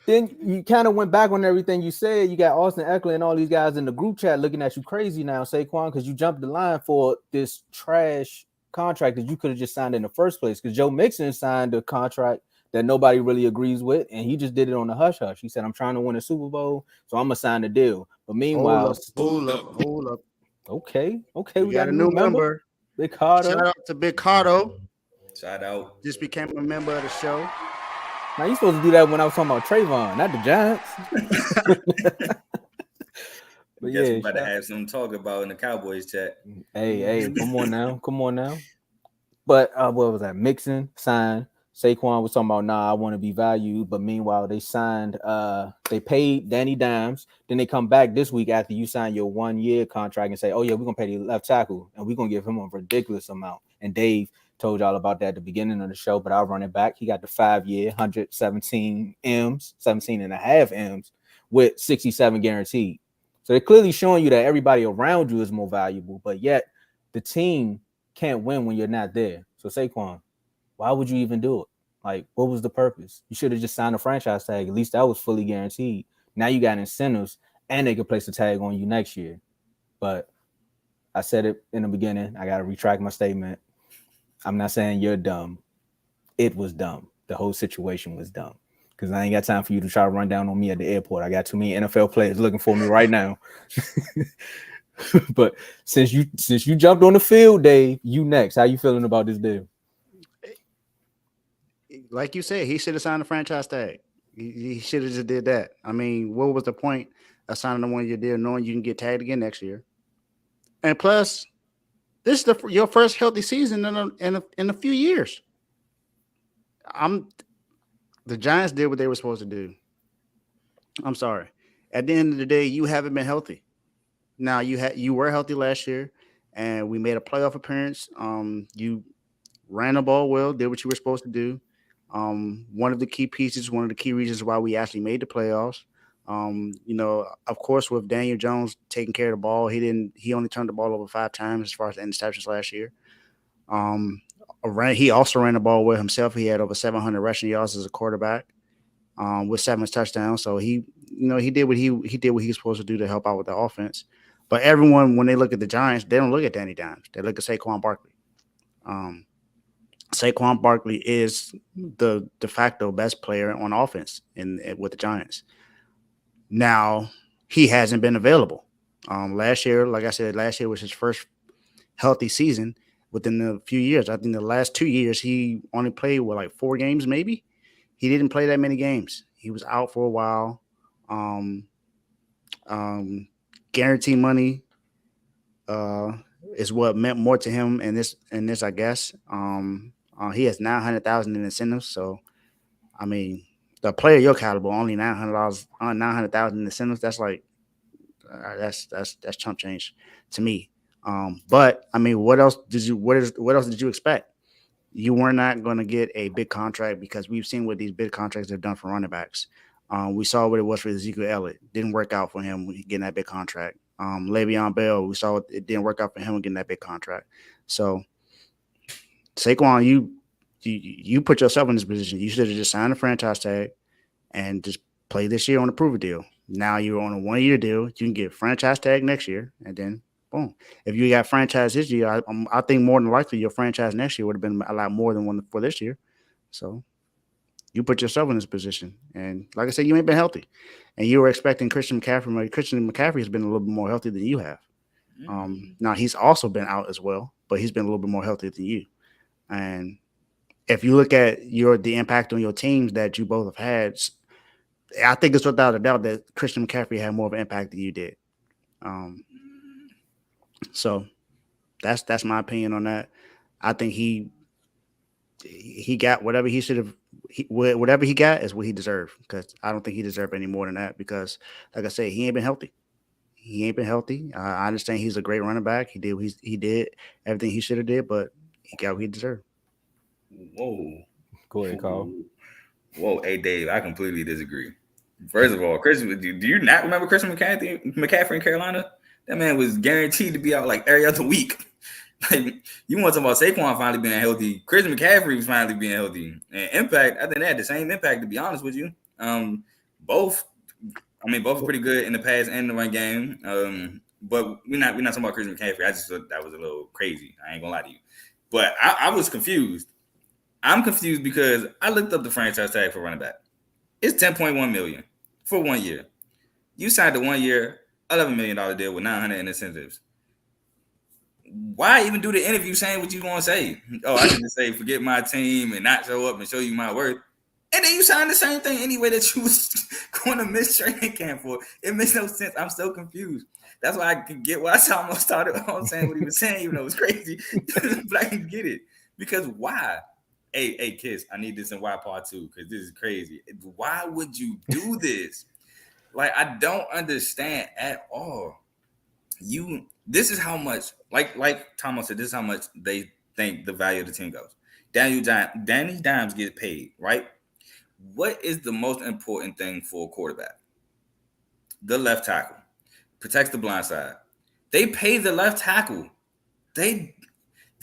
then you kind of went back on everything you said. You got Austin Eckler and all these guys in the group chat looking at you crazy now, Saquon, because you jumped the line for this trash contract that you could have just signed in the first place. Because Joe Mixon signed a contract that nobody really agrees with, and he just did it on the hush hush. He said, "I'm trying to win a Super Bowl, so I'm gonna sign the deal." But meanwhile, hold up. Okay, we got a new member. Big Carter. Shout out to Big Carter. Shout out. Just became a member of the show. Now you supposed to do that when I was talking about Trevon, not the Giants. But guess we about to have some talk about in the Cowboys chat. Hey, come on now. But what was that? Mixon signed. Saquon was talking about, I want to be valued. But meanwhile, they signed, they paid Danny Dimes. Then they come back this week after you sign your 1 year contract and say, oh, yeah, we're going to pay the left tackle. And we're going to give him a ridiculous amount. And Dave told y'all about that at the beginning of the show, but I'll run it back. He got the 5 year, 117 M's, 17 and a half M's with 67 guaranteed. So they're clearly showing you that everybody around you is more valuable, but yet the team can't win when you're not there. So Saquon, why would you even do it? Like, what was the purpose? You should have just signed a franchise tag. At least that was fully guaranteed. Now you got incentives, and they could place a tag on you next year. But I said it in the beginning. I got to retract my statement. I'm not saying you're dumb. It was dumb. The whole situation was dumb. Because I ain't got time for you to try to run down on me at the airport. I got too many NFL players looking for me right now. But since you jumped on the field, Dave, you next. How you feeling about this deal? Like you said, he should have signed a franchise tag. He should have just did that. I mean, what was the point of signing a 1 year deal knowing you can get tagged again next year? And plus, this is your first healthy season in a few years. The Giants did what they were supposed to do. I'm sorry. At the end of the day, you haven't been healthy. Now you were healthy last year, and we made a playoff appearance. You ran the ball well, did what you were supposed to do. One of the key pieces, one of the key reasons why we actually made the playoffs. Of course, with Daniel Jones taking care of the ball, he only turned the ball over 5 times as far as the interceptions last year. He also ran the ball well himself. He had over 700 rushing yards as a quarterback, with 7 touchdowns. So he did what he was supposed to do to help out with the offense. But everyone, when they look at the Giants, they don't look at Danny Dimes. They look at Saquon Barkley. Saquon Barkley is the de facto best player on offense with the Giants. Now, he hasn't been available. Last year, like I said, was his first healthy season within a few years. I think the last 2 years, he only played, 4 games maybe? He didn't play that many games. He was out for a while. Guarantee money is what meant more to him in this, I guess. He has $900,000 in incentives. So, I mean, the player your caliber only $900,000 in incentives. That's like that's chump change to me. But I mean, what else did you expect? You were not going to get a big contract because we've seen what these big contracts have done for running backs. We saw what it was for Ezekiel Elliott. Didn't work out for him getting that big contract. Le'Veon Bell, we saw it didn't work out for him getting that big contract. So Saquon, you put yourself in this position. You should have just signed a franchise tag and just play this year on a prove deal. Now you're on a 1-year deal. You can get franchise tag next year, and then boom. If you got franchise this year, I think more than likely your franchise next year would have been a lot more than one for this year. So you put yourself in this position, and like I said, you ain't been healthy, and you were expecting Christian McCaffrey. Christian McCaffrey has been a little bit more healthy than you have. Now he's also been out as well, but he's been a little bit more healthy than you. And if you look at the impact on your teams that you both have had, I think it's without a doubt that Christian McCaffrey had more of an impact than you did. So that's my opinion on that. I think he got whatever he should have. Whatever he got is what he deserved, because I don't think he deserved any more than that, because, like I said, he ain't been healthy. I understand he's a great running back. He did everything he should have did, but he got what he deserved. Whoa. Go ahead, Carl. Whoa, hey Dave, I completely disagree. First of all, do you not remember Christian McCaffrey in Carolina? That man was guaranteed to be out like every other week. Like, you want to talk about Saquon finally being healthy? Christian McCaffrey was finally being healthy. And impact, I think they had the same impact, to be honest with you. Both are pretty good in the pass and the run game. But we're not talking about Christian McCaffrey. I just thought that was a little crazy. I ain't gonna lie to you. But I was confused. I'm confused because I looked up the franchise tag for running back. It's $10.1 million for 1 year. You signed a 1 year, $11 million deal with $900 in incentives. Why even do the interview saying what you want to say? Oh, I can just say forget my team and not show up and show you my worth. And then you signed the same thing anyway that you was going to miss training camp for. It makes no sense. I'm so confused. That's why I can get why Tomo started saying what he was saying, even though it was crazy. But I can get it. Because why? Hey, Kiss, I need this in Y part 2 because this is crazy. Why would you do this? Like, I don't understand at all. This is how much, like Tomo said, this is how much they think the value of the team goes. Danny Dimes gets paid, right? What is the most important thing for a quarterback? The left tackle. Protects the blind side. They pay the left tackle. They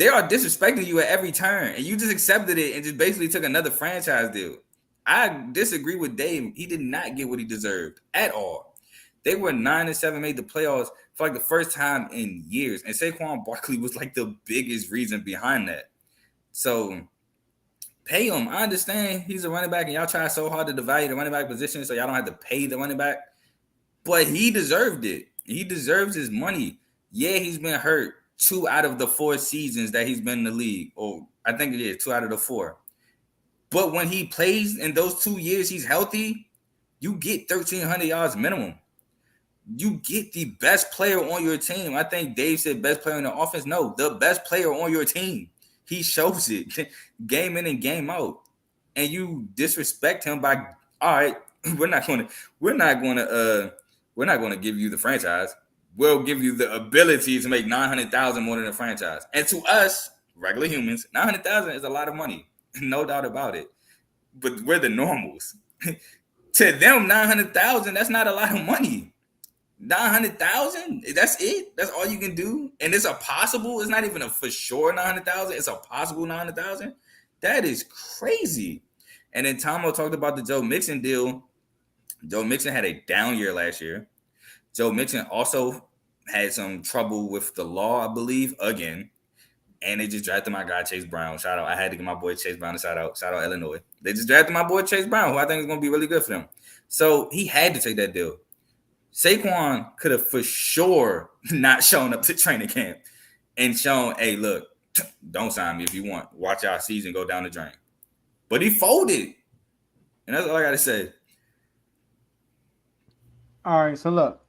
are disrespecting you at every turn, and you just accepted it and just basically took another franchise deal. I disagree with Dave. He did not get what he deserved at all. They were 9-7, made the playoffs for like the first time in years, and Saquon Barkley was like the biggest reason behind that. So pay him. I understand he's a running back, and y'all try so hard to devalue the running back position so y'all don't have to pay the running back, but he deserved it. He deserves his money. Yeah, he's been hurt 2 out of the 4 seasons that he's been in the league. Or I think it is 2 out of the 4. But when he plays in those 2 years, he's healthy, you get 1,300 yards minimum. You get the best player on your team. I think Dave said best player in the offense. No, the best player on your team. He shows it game in and game out. And you disrespect him by, all right, we're not going to give you the franchise. We'll give you the ability to make $900,000 more than a franchise. And to us, regular humans, $900,000 is a lot of money, no doubt about it. But we're the normals. To them, $900,000, that's not a lot of money. $900,000, that's it. That's all you can do. And it's a possible. It's not even a for sure $900,000. It's a possible $900,000. That is crazy. And then Tomo talked about the Joe Mixon deal. Joe Mixon had a down year last year. Joe Mixon also had some trouble with the law, I believe, again. And they just drafted my guy, Chase Brown. Shout out. I had to give my boy Chase Brown a shout out. Shout out, Illinois. They just drafted my boy, Chase Brown, who I think is going to be really good for them. So he had to take that deal. Saquon could have for sure not shown up to training camp and shown, hey, look, don't sign me if you want. Watch our season go down the drain. But he folded. And that's all I got to say. All right, so look.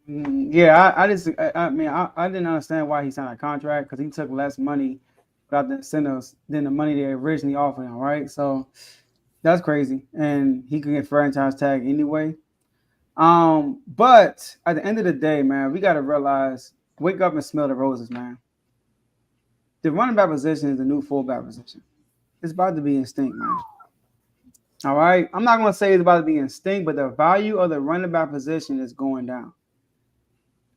Yeah, I didn't understand why he signed a contract, because he took less money without the incentives than the money they originally offered him, right? So that's crazy. And he could get franchise tag anyway. But at the end of the day, man, we got to realize, wake up and smell the roses, man. The running back position is the new fullback position. It's about to be instinct, man. All right. I'm not going to say it's about to be instinct, but the value of the running back position is going down.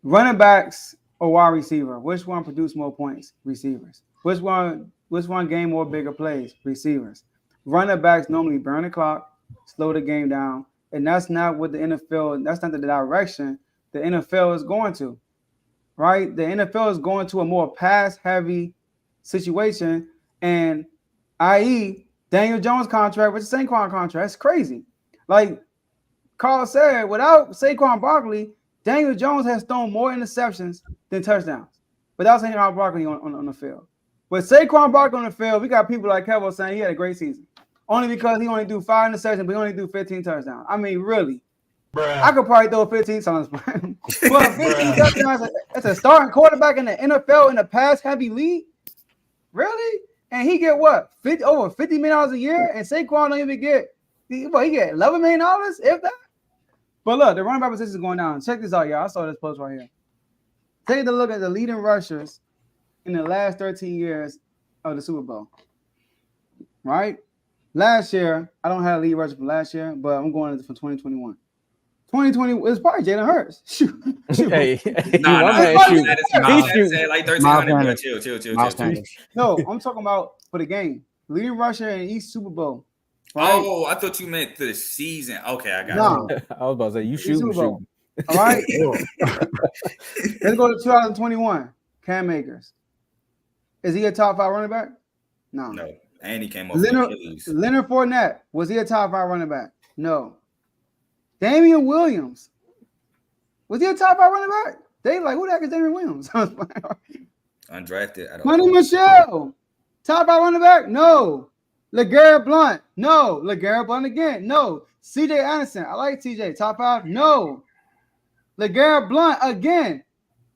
Running backs or wide receiver, which one produce more points? Receivers. Which one gain more bigger plays? Receivers. Running backs normally burn the clock, slow the game down, and that's not what the NFL, that's not the direction the NFL is going to, right? The NFL is going to a more pass-heavy situation, and i.e., Daniel Jones contract with the Saquon contract. It's crazy. Like Carl said, without Saquon Barkley, Daniel Jones has thrown more interceptions than touchdowns. Without Saquon Barkley on the field. With Saquon Barkley on the field, we got people like Kevin saying he had a great season. Only because he only do 5 interceptions, but he only do 15 touchdowns. I mean, really. Bruh. I could probably throw 15 times. But 15 touchdowns as a starting quarterback in the NFL in a pass-heavy league? Really? And he get what? Over $50 million a year? And Saquon don't even get, he get $11 million, if that? But look, the running back position is going down. Check this out, y'all. I saw this post right here. Take a look at the leading rushers in the last 13 years of the Super Bowl. Right? Last year, I don't have a lead rusher from last year, but I'm going for 2021. 2020 is probably Jalen Hurts. Shoot. Hey, nah, he said like 1,300. Chill. No, I'm talking about for the game. Leading rusher in each Super Bowl. Right? Oh, I thought you meant the season. Okay, I got it. I was about to say you shoot. All right. Let's go to 2021. Cam Akers. Is he a top 5 running back? No. And he came off Achilles. Leonard Fournette. Was he a top 5 running back? No. Damian Williams. Was he a top 5 running back? They like, who the heck is Damian Williams? Undrafted. Money Michelle. Top 5 running back? No. LeGarrette Blount. No. LeGarrette Blount again. No. CJ Anderson. I like CJ. Top 5? No. LeGarrette Blount again.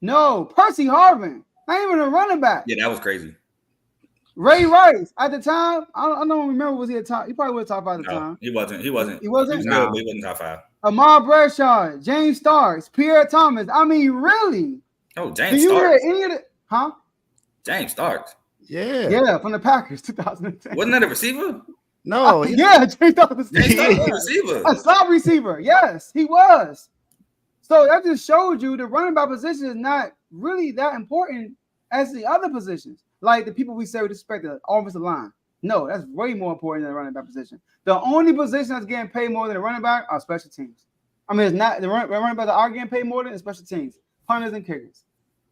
No. Percy Harvin. Not even a running back. Yeah, that was crazy. Ray Rice at the time. I don't remember. Was he a top? He probably was top 5 at the time. He wasn't. He wasn't. He wasn't top 5. Ahmad Bradshaw, James Starks, Pierre Thomas. I mean, really? Oh, James Starks. Hear any of it? Huh? James Starks. Yeah, from the Packers, 2010. Wasn't that a receiver? No. James Starks was a receiver. A slot receiver. Yes, he was. So that just showed you the running back position is not really that important as the other positions. Like the people we say we respect, the offensive line. No, that's way more important than the running back position. The only position that's getting paid more than the running back are special teams. I mean, it's not the running backs are getting paid more than the special teams, punters and kickers.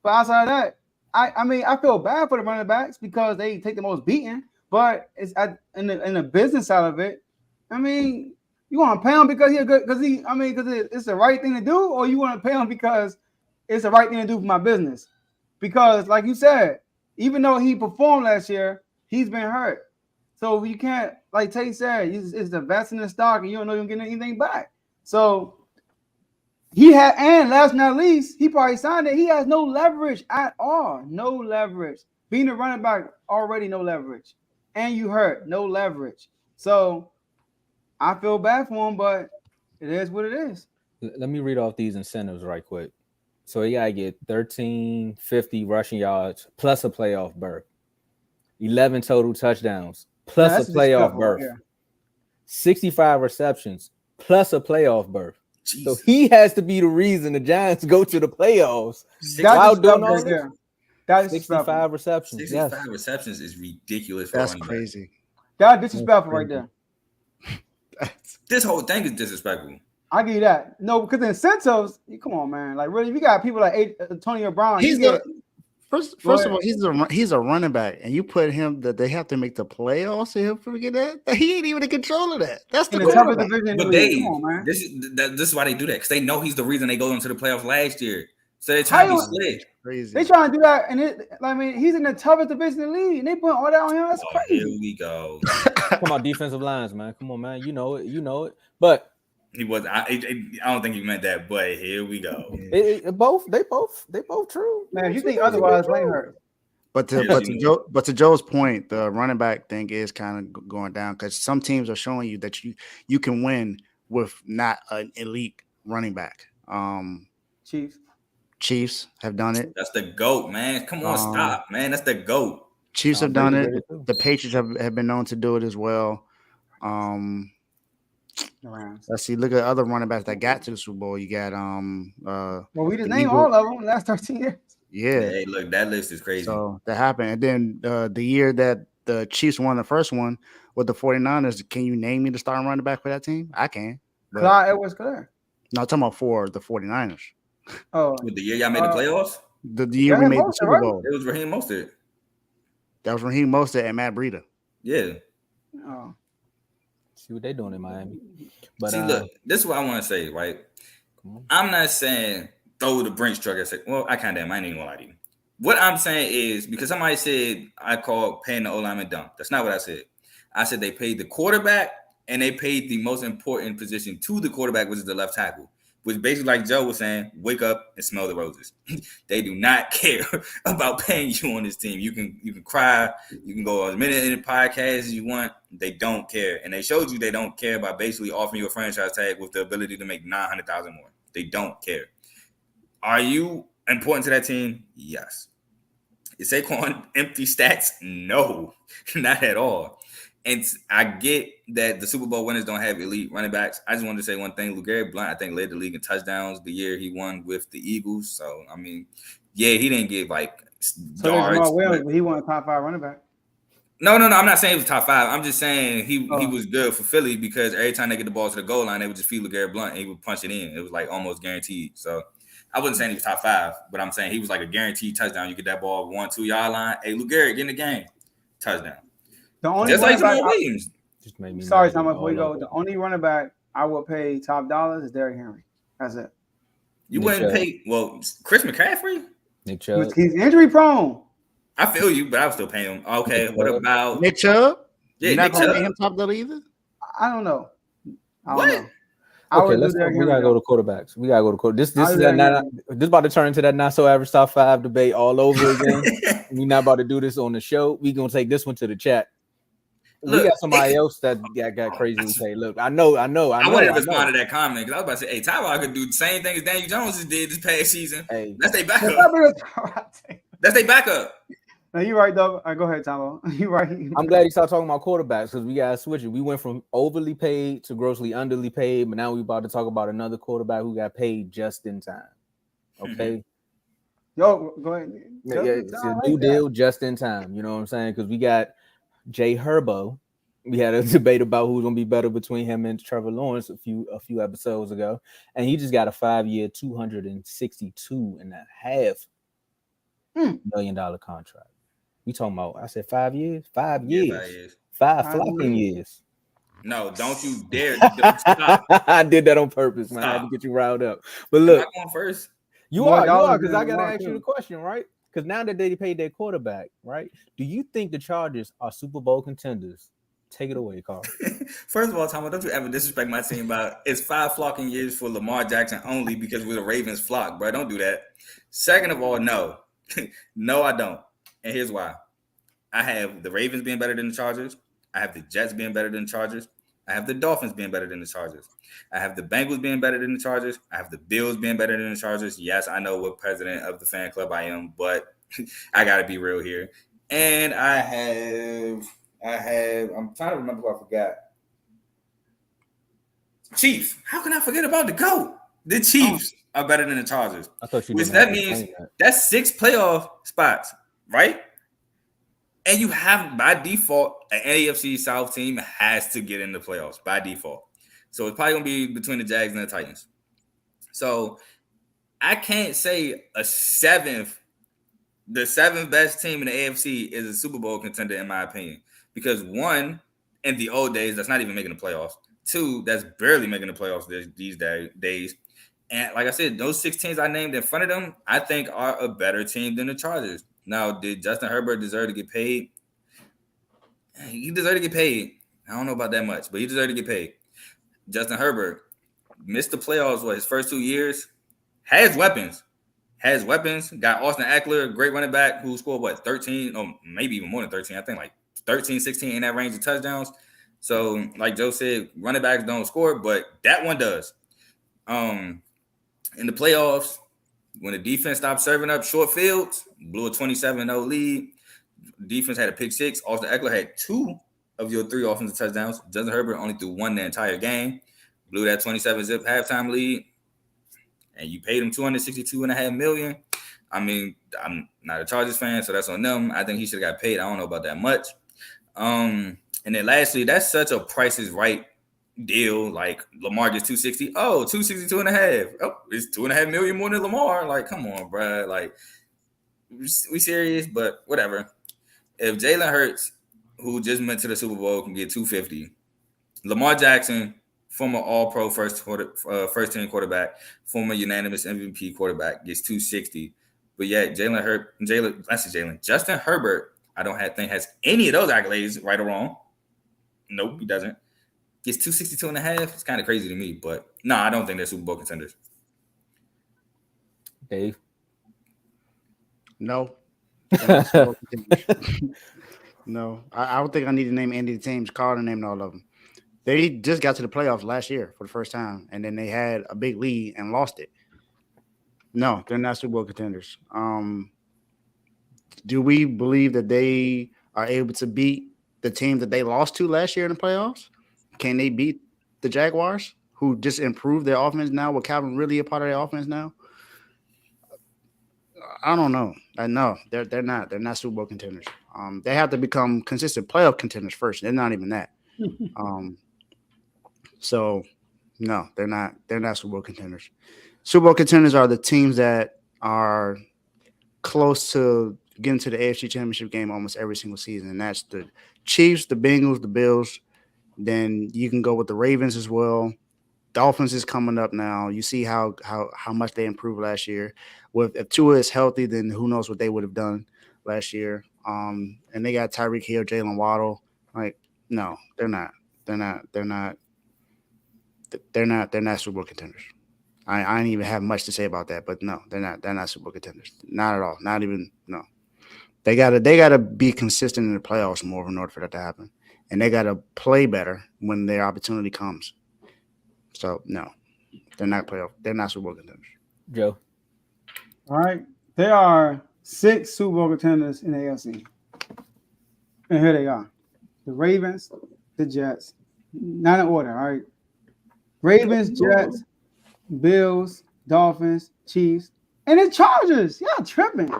But outside of that, I feel bad for the running backs because they take the most beating. But it's in the business side of it. I mean, you want to pay him because because it's the right thing to do, or you want to pay him because it's the right thing to do for my business? Because, like you said, even though he performed last year, he's been hurt. So you can't, like Tate said, it's the best in the stock, and you don't know you're getting anything back. So he had, and last but not least, he probably signed it. He has no leverage at all. No leverage. Being a running back, already no leverage. And you hurt, no leverage. So I feel bad for him, but it is what it is. Let me read off these incentives right quick. So he gotta get 1,350 rushing yards plus a playoff berth, 11 total touchdowns plus a playoff berth, 65 receptions plus a playoff berth. Jeez. So he has to be the reason the Giants go to the playoffs. That's doing all this. That is 65 receptions. 65 receptions is ridiculous. That's crazy. That's disrespectful right there. This whole thing is disrespectful. I give you that. No, because the incentives, come on, man. Like, really, if you got people like Antonio Brown, first of all, he's a running back, and you put him that they have to make the playoffs, and he'll forget that he ain't even in control of that. That's the toughest division. But Dave, come on, man. This is why they do that, because they know he's the reason they go into the playoffs last year. So they're trying to be slick. Crazy. They trying to do that, and he's in the toughest division in the league, and they put all that on him. That's crazy. Here we go. Come on, defensive lines, man. Come on, man. You know it. But he was. I don't think he meant that. But here we go. They both true. Man, if you think otherwise, blame her. But to Joe's point, the running back thing is kind of going down because some teams are showing you that you can win with not an elite running back. Chiefs have done it. That's the GOAT, man. Come on, stop, man. That's the GOAT. Chiefs have done it. The Patriots have been known to do it as well. Let's see. Look at other running backs that got to the Super Bowl. You got well, we just named all of them last 13 years. Yeah. Hey, look, that list is crazy. So that happened. And then the year that the Chiefs won the first one with the 49ers, can you name me the starting running back for that team? I can. Clyde Edwards-Helaire. No, I'm talking about for the 49ers. Oh. With the year y'all made the playoffs? The year we made the Super Bowl. It was Raheem Mostert. That was Raheem Mostert and Matt Breida. Yeah. Oh. See what they doing in Miami. But see, look, this is what I want to say, right? I'm not saying throw the Brinks truck and say, well, I kind of am. I ain't even gonna lie to you. What I'm saying is because somebody said I called paying the O-lineman dumb. That's not what I said. I said they paid the quarterback and they paid the most important position to the quarterback, which is the left tackle. Which basically, like Joe was saying, wake up and smell the roses. They do not care about paying you on this team. You can cry, you can go as many in the podcast as you want. They don't care, and they showed you they don't care by basically offering you a franchise tag with the ability to make $900,000 more. They don't care. Are you important to that team? Yes. Is Saquon empty stats? No, not at all. And I get that the Super Bowl winners don't have elite running backs. I just wanted to say one thing. LeGarrette Blount, I think, led the league in touchdowns the year he won with the Eagles. So, I mean, yeah, he didn't get, like, yards. He won a top 5 running back. No. I'm not saying he was top 5. I'm just saying he was good for Philly because every time they get the ball to the goal line, they would just feed LeGarrette Blount and he would punch it in. It was, like, almost guaranteed. So, I wasn't saying he was top 5, but I'm saying he was, like, a guaranteed touchdown. You get that ball 1-2 yard line. Hey, LeGarrette, get in the game. Touchdown. The only just like Jamal Williams. Just made me sorry, Tom, before we go. The only running back I would pay top dollars is Derrick Henry. That's it. You wouldn't pay Chris McCaffrey? Nick Chubb. He's injury prone. I feel you, but I would still pay him. Okay, what about Nick Chubb? Yeah, you're not Nick Chubb. Pay him top dollar either? I don't know. What? Okay, we gotta go to quarterbacks. We gotta go to quarterbacks. This is about to turn into that not so average top 5 debate all over again. We're not about to do this on the show. We're gonna take this one to the chat. We got somebody else that got crazy and say, look, I know. I wanted to respond to that comment because I was about to say, hey, Tyrod could do the same thing as Daniel Jones did this past season. Hey, that's their backup. That's their backup. No, you're right, though. Go ahead, Tomo. You're right. I'm glad you started talking about quarterbacks because we got to switch it. We went from overly paid to grossly underly paid, but now we're about to talk about another quarterback who got paid just in time. Okay? Yo, go ahead. It's a new deal just in time. You know what I'm saying? Because we got Jay Herbo. We had a debate about who's going to be better between him and Trevor Lawrence a few episodes ago. And he just got a 5-year, $262.5 million contract. We talking about, I said 5 years? 5 years. 5 years. 5 flocking years. No, don't you dare. Stop. I did that on purpose, man. I had to get you riled up. But look. I'm going first. You are, because I got to ask you the question, right? Because now that they paid their quarterback, right? Do you think the Chargers are Super Bowl contenders? Take it away, Carl. First of all, Tom, don't you ever disrespect my team about it's 5 flocking years for Lamar Jackson only because we're the Ravens flock, bro. Don't do that. Second of all, no. No, I don't. And here's why. I have the Ravens being better than the Chargers. I have the Jets being better than the Chargers. I have the Dolphins being better than the Chargers. I have the Bengals being better than the Chargers. I have the Bills being better than the Chargers. Yes, I know what president of the fan club I am, but I got to be real here. And I'm trying to remember who I forgot. Chiefs. How can I forget about the GOAT? The Chiefs are better than the Chargers. I thought you which that means that's 6 playoff spots, right? And you have, by default, an AFC South team has to get in the playoffs by default. So it's probably going to be between the Jags and the Titans. So I can't say the 7th best team in the AFC is a Super Bowl contender, in my opinion. Because 1, in the old days, that's not even making the playoffs. 2, that's barely making the playoffs these days. And like I said, those 6 teams I named in front of them, I think are a better team than the Chargers. Now, did Justin Herbert deserve to get paid? He deserved to get paid. I don't know about that much, but he deserved to get paid. Justin Herbert missed the playoffs, his first 2 years? Has weapons. Got Austin Eckler, great running back, who scored, 13? Or maybe even more than 13. I think like 13, 16 in that range of touchdowns. So, like Joe said, running backs don't score, but that one does. In the playoffs, when the defense stopped serving up short fields, blew a 27-0 lead. Defense had a pick six. Austin Eckler had 2 of your 3 offensive touchdowns. Justin Herbert only threw 1 the entire game. Blew that 27-zip halftime lead. And you paid him $262.5 million. I mean, I'm not a Chargers fan, so that's on them. I think he should have got paid. I don't know about that much. And then lastly, that's such a Price is Right deal. Like Lamar gets 260. Oh, 262.5. Oh, it's $2.5 million more than Lamar. Like, come on, bro. Like, we serious, but whatever. If Jalen Hurts, who just went to the Super Bowl, can get 250, Lamar Jackson, former All-Pro first team quarterback, former unanimous MVP quarterback, gets 260. But yet Justin Herbert, I don't think has any of those accolades, right or wrong. Nope, he doesn't. Gets 262.5. It's kind of crazy to me, but no, I don't think they're Super Bowl contenders. Dave? No. No, I don't think I need to name any of the teams. Carter named all of them. They just got to the playoffs last year for the first time, and then they had a big lead and lost it. No, they're not Super Bowl contenders. Do we believe that they are able to beat the team that they lost to last year in the playoffs? Can they beat the Jaguars, who just improved their offense now with Calvin really a part of their offense now? I don't know. No, they're not. They're not Super Bowl contenders. They have to become consistent playoff contenders first. They're not even that. So no, they're not. They're not Super Bowl contenders. Super Bowl contenders are the teams that are close to getting to the AFC Championship game almost every single season, and that's the Chiefs, the Bengals, the Bills. Then you can go with the Ravens as well. Dolphins is coming up now. You see how much they improved last year. If Tua is healthy, then who knows what they would have done last year. And they got Tyreek Hill, Jalen Waddle. Like, no, they're not. They're not Super Bowl contenders. I ain't even have much to say about that, but no, they're not Super Bowl contenders. Not at all. Not even, no. They gotta be consistent in the playoffs more in order for that to happen. And they gotta play better when their opportunity comes. So no, they're not Super Bowl contenders. Joe. All right. There are 6 Super Bowl contenders in the AFC. And here they are. The Ravens, the Jets. Not in order, all right. Ravens, Jets, Bills, Dolphins, Chiefs, and the Chargers. Y'all tripping.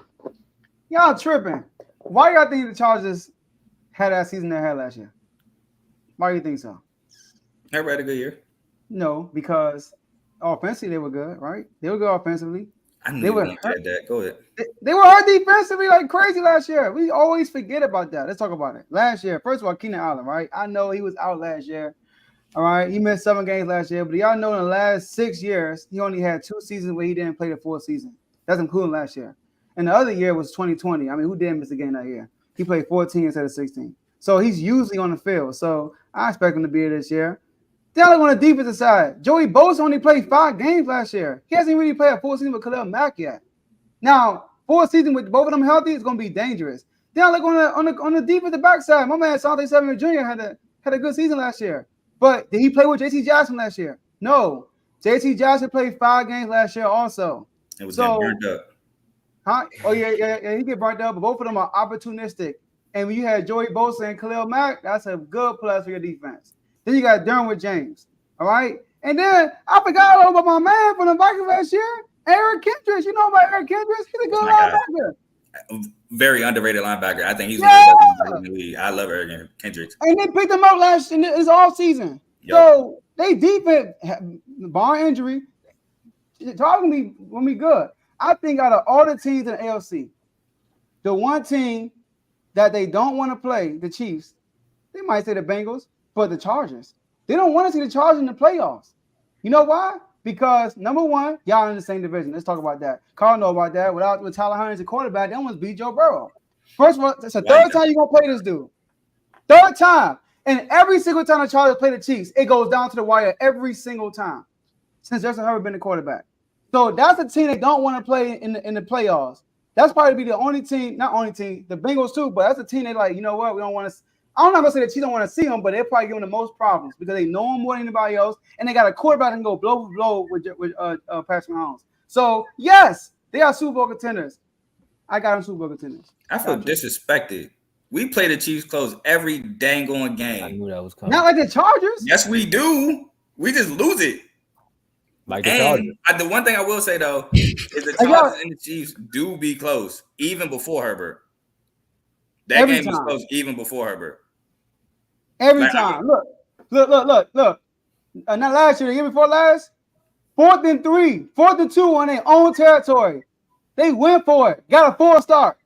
Why y'all think the Chargers had that season they had last year? Why do you think so? Never had a good year. No, because offensively they were good, right? They were good offensively. I knew they were hurt. That. Go ahead. They were hurt defensively like crazy last year. We always forget about that. Let's talk about it. Last year, first of all, Keenan Allen, right? I know he was out last year. All right, he missed 7 games last year, but y'all know in the last 6 years, he only had 2 seasons where he didn't play the full season. That's including last year. And the other year was 2020. I mean, who didn't miss a game that year? He played 14 instead of 16. So he's usually on the field. So I expect him to be here this year. Then on the defensive side, Joey Bosa only played 5 games last year. He hasn't really played a full season with Khalil Mack yet. Now, full season with both of them healthy is going to be dangerous. Then look on the defensive backside. My man Sante Samuel Jr. had a good season last year. But did he play with J.C. Jackson last year? No. J.C. Jackson played 5 games last year also. It was getting burned up. Huh? Oh, yeah, he get burnt up, but both of them are opportunistic. And when you had Joey Bosa and Khalil Mack, that's a good plus for your defense. Then you got Derwin James, all right? And then I forgot all about my man from the Vikings last year, Eric Kendricks. You know about Eric Kendricks? He's a good linebacker. Very underrated linebacker. I think he's one of the best in the league. I love Eric Kendricks. And they picked him up in this all season. Yep. So they defense, bar injury, talking gonna be good. I think out of all the teams in the AFC, the one team that they don't want to play, the Chiefs, they might say the Bengals, but the Chargers. They don't want to see the Chargers in the playoffs. You know why? Because number one, y'all in the same division. Let's talk about that. Carl know about that. With Tyler Huntley as a quarterback, they almost beat Joe Burrow. First of all, it's the third time you're gonna play this dude. Third time. And every single time the Chargers play the Chiefs, it goes down to the wire every single time since Justin Herbert been the quarterback. So that's the team they don't want to play in the playoffs. That's probably be the only team, not only team, the Bengals too, but that's the team they like, you know what, we don't want to. I'm not gonna say that Chiefs don't want to see him, but they're probably giving the most problems because they know him more than anybody else, and they got a quarterback that can go blow for blow with Patrick Mahomes. So yes, they are Super Bowl contenders. I got them Super Bowl contenders. I feel disrespected. We play the Chiefs close every dang on game. I knew that was coming. Not like the Chargers. Yes, we do. We just lose it. Like the And Chargers. the one thing I will say though is the Chargers and the Chiefs do be close even before Herbert. That Every game was time. close even before Herbert. Every time. Look. Not last year, the year before last. 4th and 3, 4th and 2 on their own territory. They went for it. Got a 4 start.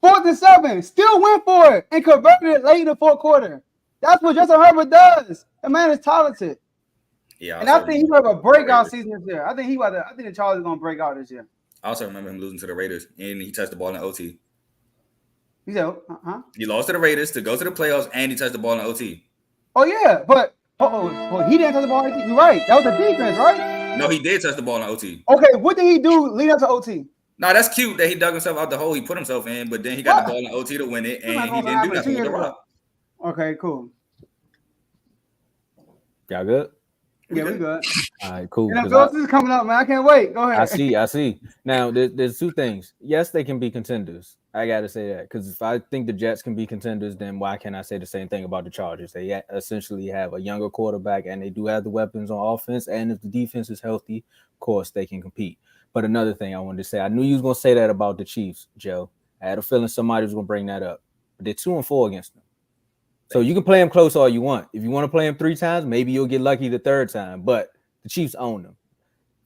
4th and 7, still went for it and converted it late in the fourth quarter. That's what Justin Herbert does. The man is talented. Yeah, and I think he's going to have a breakout season this year. I think the Chargers are going to break out this year. I also remember him losing to the Raiders, and he touched the ball in OT. He said, He lost to the Raiders to go to the playoffs, and he touched the ball in OT. Oh, yeah, but he didn't touch the ball in OT. You're right. That was the defense, right? No, he did touch the ball in OT. Okay, what did he do leading up to OT? No, that's cute that he dug himself out the hole he put himself in, but then he got the ball in OT to win it, and he didn't do nothing with the rock. Okay, cool. Y'all good? Yeah, we good. All right, cool. And this is coming up, man. I can't wait. Go ahead. I see. Now, there's two things. Yes, they can be contenders. I got to say that because if I think the Jets can be contenders, then why can't I say the same thing about the Chargers? They essentially have a younger quarterback, and they do have the weapons on offense. And if the defense is healthy, of course, they can compete. But another thing I wanted to say, I knew you was going to say that about the Chiefs, Joe. I had a feeling somebody was going to bring that up. But they're 2-4 against them. So you can play them close all you want. If you want to play them 3 times, maybe you'll get lucky the 3rd time. But the Chiefs own them.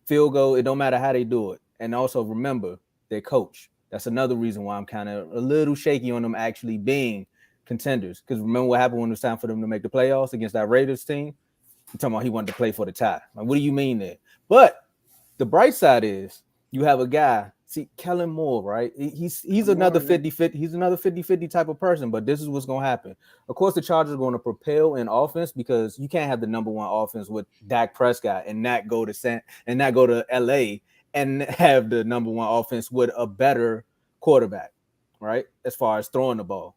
Field goal, it don't matter how they do it. And also remember, their coach. That's another reason why I'm kind of a little shaky on them actually being contenders. Because remember what happened when it was time for them to make the playoffs against that Raiders team? You're talking about he wanted to play for the tie. Like, what do you mean there? But the bright side is you have a guy, see, Kellen Moore, right? He's another 50-50. He's another 50-50 type of person, but this is what's going to happen. Of course, the Chargers are going to propel in offense because you can't have the number 1 offense with Dak Prescott and not go to LA and have the number 1 offense with a better quarterback, right? As far as throwing the ball.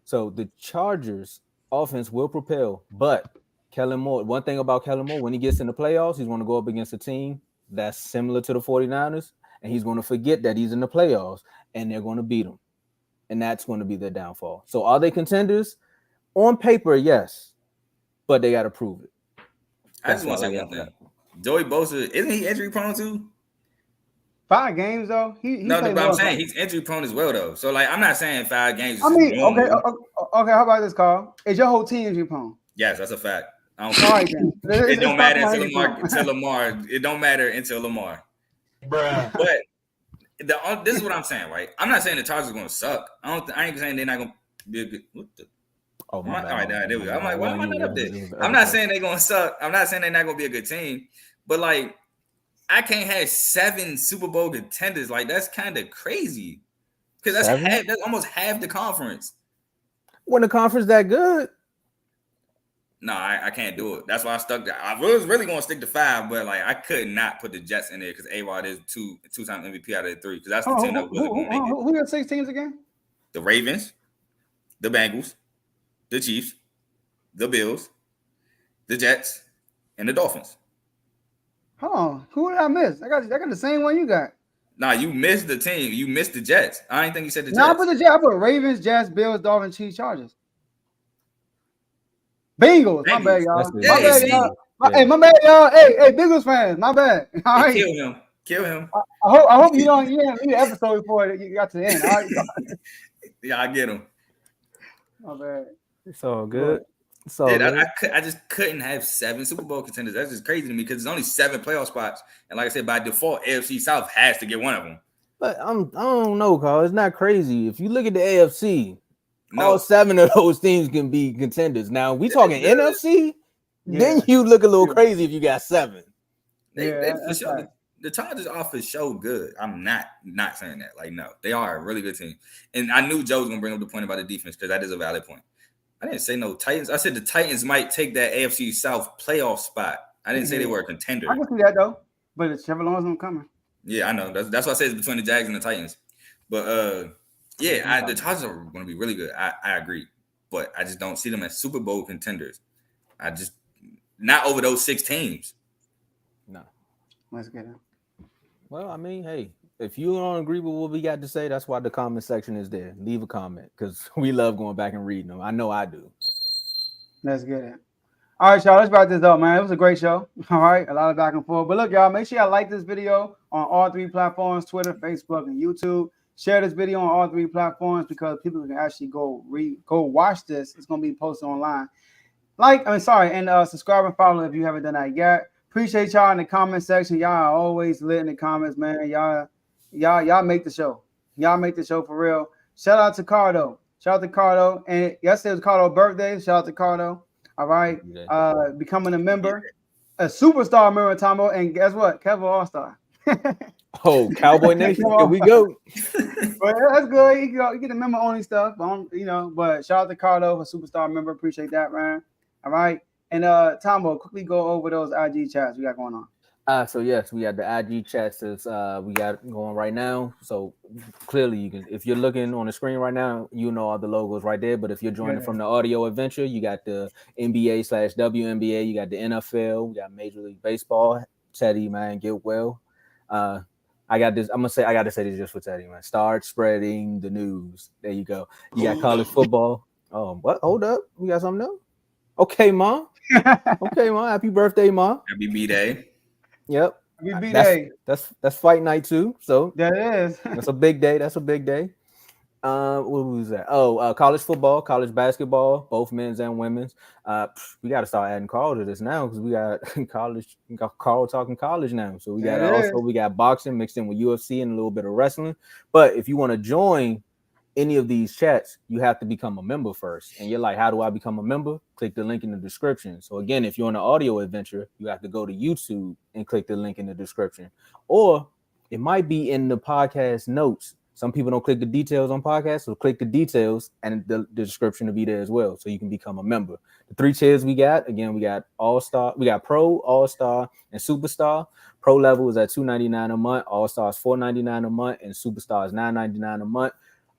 So the Chargers offense will propel, but Kellen Moore, one thing about Kellen Moore, when he gets in the playoffs, he's going to go up against a team that's similar to the 49ers, and he's going to forget that he's in the playoffs, and they're going to beat him. And that's going to be their downfall. So are they contenders? On paper, yes, but they got to prove it. I just want to say one thing. Joey Bosa, isn't he injury prone too? 5 games though. No, but I'm saying he's injury prone as well though. So like, I'm not saying 5 games. I mean, okay. How about this, Carl? Is your whole team injury prone? Yes, that's a fact. It don't matter until Lamar. It don't matter until Lamar. Bruh. But this is what I'm saying, right? I'm not saying the Chargers are going to suck. I ain't saying they're not going to be a good. What the? Oh, my bad. All right, there we go. I'm like, why am I not up there? I'm not saying they're going to suck. I'm not saying they're not going to be a good team. But like, I can't have 7 Super Bowl contenders. Like, that's kind of crazy because that's almost half the conference. When the conference that good. No, I can't do it. That's why I stuck there. I was really going to stick to 5, but like I could not put the Jets in there because A-Rod is two-time MVP out of the 3 because that's the team that wasn't going to make it. Who got 6 teams again? The Ravens, the Bengals, the Chiefs, the Bills, the Jets, and the Dolphins. Hold on. Who did I miss? I got the same one you got. Nah, you missed the team. You missed the Jets. I didn't think you said the Jets. No, I put the Jets. I put Ravens, Jets, Bills, Dolphins, Chiefs, Chargers. Bengals. My bad, y'all. My bad, y'all. Hey, my bad, y'all. Hey, Bengals fans. My bad. All right. Kill him. I hope you don't leave the episode before you got to the end. All right. Yeah, I get him. My bad. It's all good. So I just couldn't have 7 Super Bowl contenders. That's just crazy to me because there's only 7 playoff spots, and like I said, by default, AFC South has to get one of them. But I don't know, Carl. It's not crazy. If you look at the AFC, all 7 of those teams can be contenders. Now we talking NFC, then you look a little crazy if you got 7. For sure. Right. The Chargers are for sure good. I'm not saying that. Like, no, they are a really good team. And I knew Joe was gonna bring up the point about the defense because that is a valid point. I didn't say no Titans. I said the Titans might take that AFC South playoff spot. I didn't say they were a contender. I can see that though, but it's Trevor Lawrence coming. Yeah, I know. That's why I said it's between the Jags and the Titans. But the Chargers are going to be really good. I agree. but I just don't see them as Super Bowl contenders. I just not over those 6 teams. No. Let's get it. Well, I mean, hey, if you don't agree with what we got to say, that's why the comment section is there. Leave a comment because we love going back and reading them. I know I do. Let's get it. All right, y'all. Let's wrap this up, man. It was a great show. All right, a lot of back and forth. But look, y'all, make sure y'all like this video on all 3 platforms: Twitter, Facebook, and YouTube. Share this video on all 3 platforms because people can actually go watch this. It's gonna be posted online. And subscribe and follow if you haven't done that yet. Appreciate y'all in the comment section. Y'all are always lit in the comments, man. Y'all make the show. Y'all make the show for real. Shout out to Cardo. And yesterday was Cardo's birthday. Shout out to Cardo. All right. Becoming a member, a superstar member, Tomo. And guess what? Kevin All-Star. Oh, Cowboy Nation. Here we go. But that's good. You get the member only stuff. But shout out to Cardo for superstar member. Appreciate that, man. All right. And Tomo, quickly go over those IG chats we got going on. So yes, we got the IG chats we got going right now. So clearly you can, if you're looking on the screen right now, you know all the logos right there. But if you're joining from the audio adventure, you got the NBA/WNBA, you got the NFL, we got Major League Baseball. Teddy, man, get well. I got this. I got to say this just for Teddy, man. Start spreading the news. There you go. You got college football. Oh, what? Hold up. We got something new? Okay, Mom. Okay, Mom. Happy birthday, Mom. Happy B-Day. Yep. Happy B-Day. That's fight night too. So that is. That's a big day. What was that? College football, college basketball, both men's and women's. We got to start adding Carl to this now because we got college. We got Carl talking college now. So we got boxing mixed in with UFC and a little bit of wrestling. But if you want to join any of these chats, you have to become a member first. And you're like, how do I become a member? Click the link in the description. So again, if you're on the audio adventure, you have to go to YouTube and click the link in the description. Or it might be in the podcast notes. Some people don't click the details on podcasts, so click the details and the description will be there as well. So you can become a member. The 3 tiers we got, again, we got All-Star, we got Pro, All-Star, and Superstar. Pro level is at $2.99 a month, All-Star is $4.99 a month, and Superstar is $9.99 a month.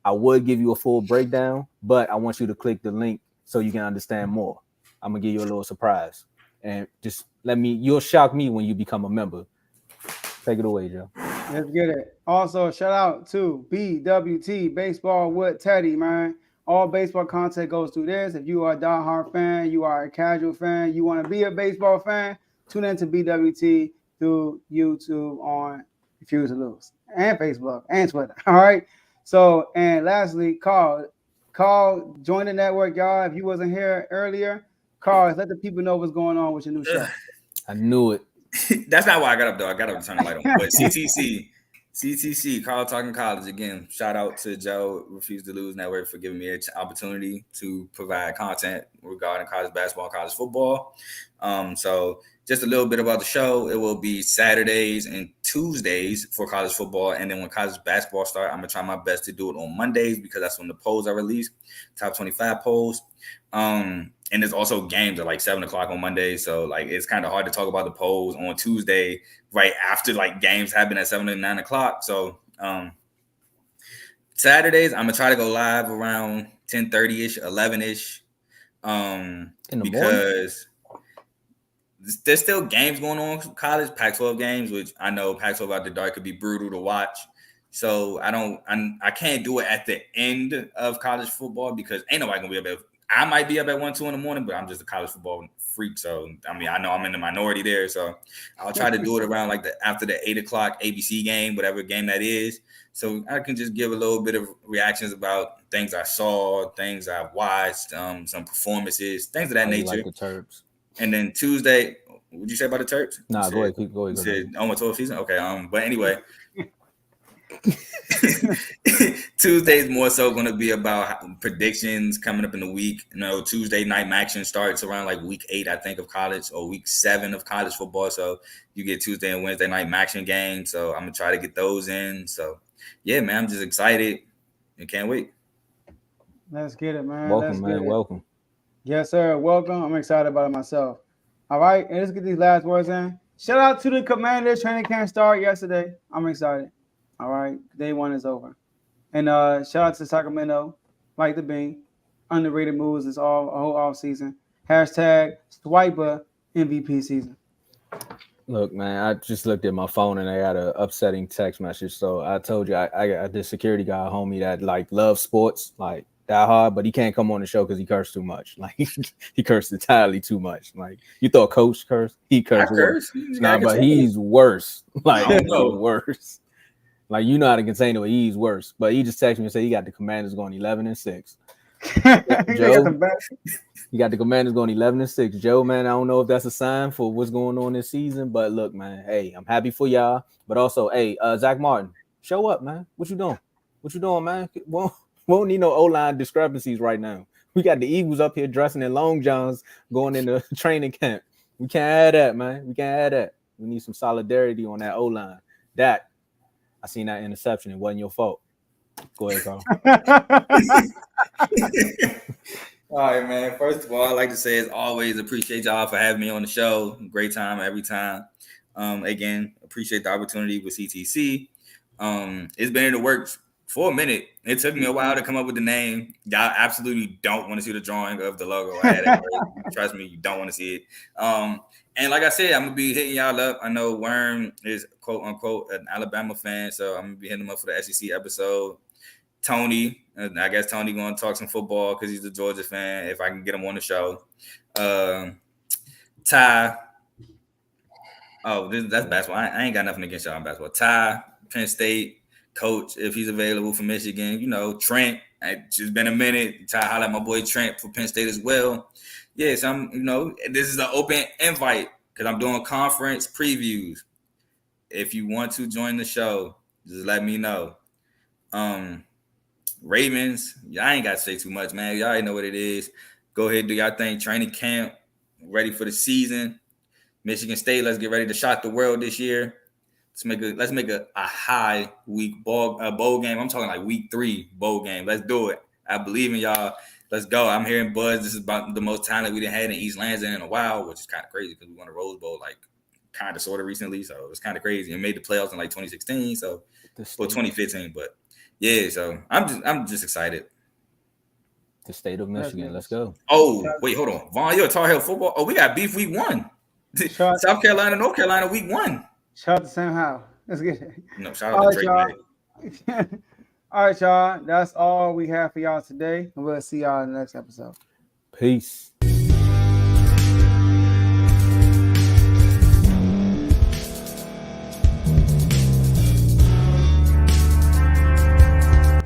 I would give you a full breakdown, but I want you to click the link so you can understand more. I'm gonna give you a little surprise. And just you'll shock me when you become a member. Take it away, Joe. Let's get it. Also, shout out to BWT Baseball with Teddy, man. All baseball content goes through this. If you are a diehard fan, you are a casual fan, you want to be a baseball fan, tune in to BWT through YouTube on Refuse to Lose and Facebook and Twitter. All right. So, and lastly, Carl, join the network, y'all. If you wasn't here earlier, Carl, let the people know what's going on with your new show. I knew it. That's not why I got up, though. I got up to turn the light on. But CTC, Carl Talking College. Again, shout out to Joe, Refuse to Lose Network, for giving me an opportunity to provide content regarding college basketball, college football. So just a little bit about the show. It will be Saturdays and Tuesdays for college football. And then when college basketball starts, I'm going to try my best to do it on Mondays because that's when the polls are released, top 25 polls. And there's also games at like 7 o'clock on Monday. So like, it's kind of hard to talk about the polls on Tuesday, right after like games happen at 7 and 9 o'clock. So Saturdays, I'm going to try to go live around 10:30-ish, 11-ish. Because there's still games going on in college, Pac-12 games, which I know Pac-12 after dark could be brutal to watch. So I can't do it at the end of college football because ain't nobody gonna be up. I might be up at 1, 2 in the morning, but I'm just a college football freak. So I mean, I know I'm in the minority there. So I'll try to do it around like after the 8 o'clock ABC game, whatever game that is. So I can just give a little bit of reactions about things I saw, things I've watched, some performances, things of that nature. Like the Terps. And then Tuesday, what'd you say about the Terps? Nah, go ahead. Go ahead. You said 0-12 season? Okay. But anyway, Tuesday's more so going to be about predictions coming up in the week. You know, Tuesday night action starts around like week 8, I think, of college, or week 7 of college football. So you get Tuesday and Wednesday night action games. So I'm going to try to get those in. So yeah, man, I'm just excited and can't wait. Let's get it, man. Welcome, man. Welcome. Yes, sir. Welcome. I'm excited about it myself. All right. And let's get these last words in. Shout out to the Commanders. Training camp started yesterday. I'm excited. All right. Day 1 is over. And shout out to Sacramento, like the bean. underrated moves this whole off season. Hashtag Swiper MVP season. Look, man, I just looked at my phone and I got an upsetting text message. So I told you I got this security guy, homie, that like loves sports, like that hard, but he can't come on the show because he cursed too much. Like he cursed entirely too much. Like you thought Coach cursed, he cursed. Nah, but he's worse. Like worse. Like you know how to contain it, but he's worse. But he just texted me and said he got the Commanders going 11-6. Joe, you got the Commanders going 11-6. Joe, man, I don't know if that's a sign for what's going on this season, but look, man, hey, I'm happy for y'all. But also, hey, Zach Martin, show up, man. What you doing? What you doing, man? We don't need no O-line discrepancies right now. We got the Eagles up here dressing in long johns going into training camp. We can't add that, man. We can't add that. We need some solidarity on that O-line. That I seen that interception. It wasn't your fault. Go ahead, Carl. All right, man. First of all, I'd like to say, as always, appreciate y'all for having me on the show. Great time every time. Again, appreciate the opportunity with CTC. It's been in the works for a minute. It took me a while to come up with the name. Y'all absolutely don't want to see the drawing of the logo. I had it. Trust me, you don't want to see it. And like I said, I'm going to be hitting y'all up. I know Worm is, quote unquote, an Alabama fan, so I'm going to be hitting him up for the SEC episode. Tony, I guess Tony going to talk some football because he's a Georgia fan, if I can get him on the show. Ty. Oh, that's basketball. I ain't got nothing against y'all in basketball. Ty, Penn State, coach, if he's available for Michigan. You know, Trent. It's just been a minute. Ty, holla at my boy Trent for Penn State as well. Yes, this is an open invite because I'm doing conference previews. If you want to join the show, just let me know. Ravens, y'all ain't got to say too much, man. Y'all already know what it is. Go ahead, do y'all thing. Training camp, ready for the season. Michigan State, let's get ready to shock the world this year. Let's make a high week bowl game. I'm talking like week 3 bowl game. Let's do it. I believe in y'all. Let's go. I'm hearing buzz. This is about the most talent we done had in East Lansing in a while, which is kind of crazy because we won a Rose Bowl like kind of sort of recently. So it was kind of crazy. And made the playoffs in like 2016. So 2015, but yeah. So I'm just excited. The state of Michigan. Let's go. Oh wait, hold on, Vaughn. You're a Tar Heel football. Oh, we got beef week 1. South Carolina, North Carolina week 1. Shout out to Sam Howell. Let's get it. No, shout out to Drake. All right, y'all. That's all we have for y'all today. And we'll see y'all in the next episode. Peace.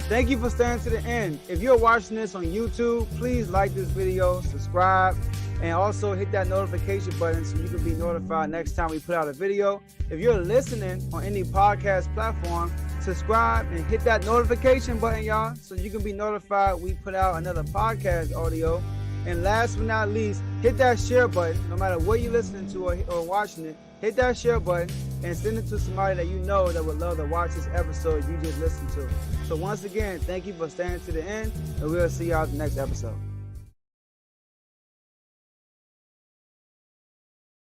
Thank you for staying to the end. If you're watching this on YouTube, please like this video, subscribe, and also hit that notification button so you can be notified next time we put out a video. If you're listening on any podcast platform, subscribe and hit that notification button, y'all, so you can be notified we put out another podcast audio. And last but not least, hit that share button. No matter what you're listening to or watching it, hit that share button and send it to somebody that you know that would love to watch this episode you just listened to. So once again, thank you for staying to the end, and we'll see y'all at the next episode.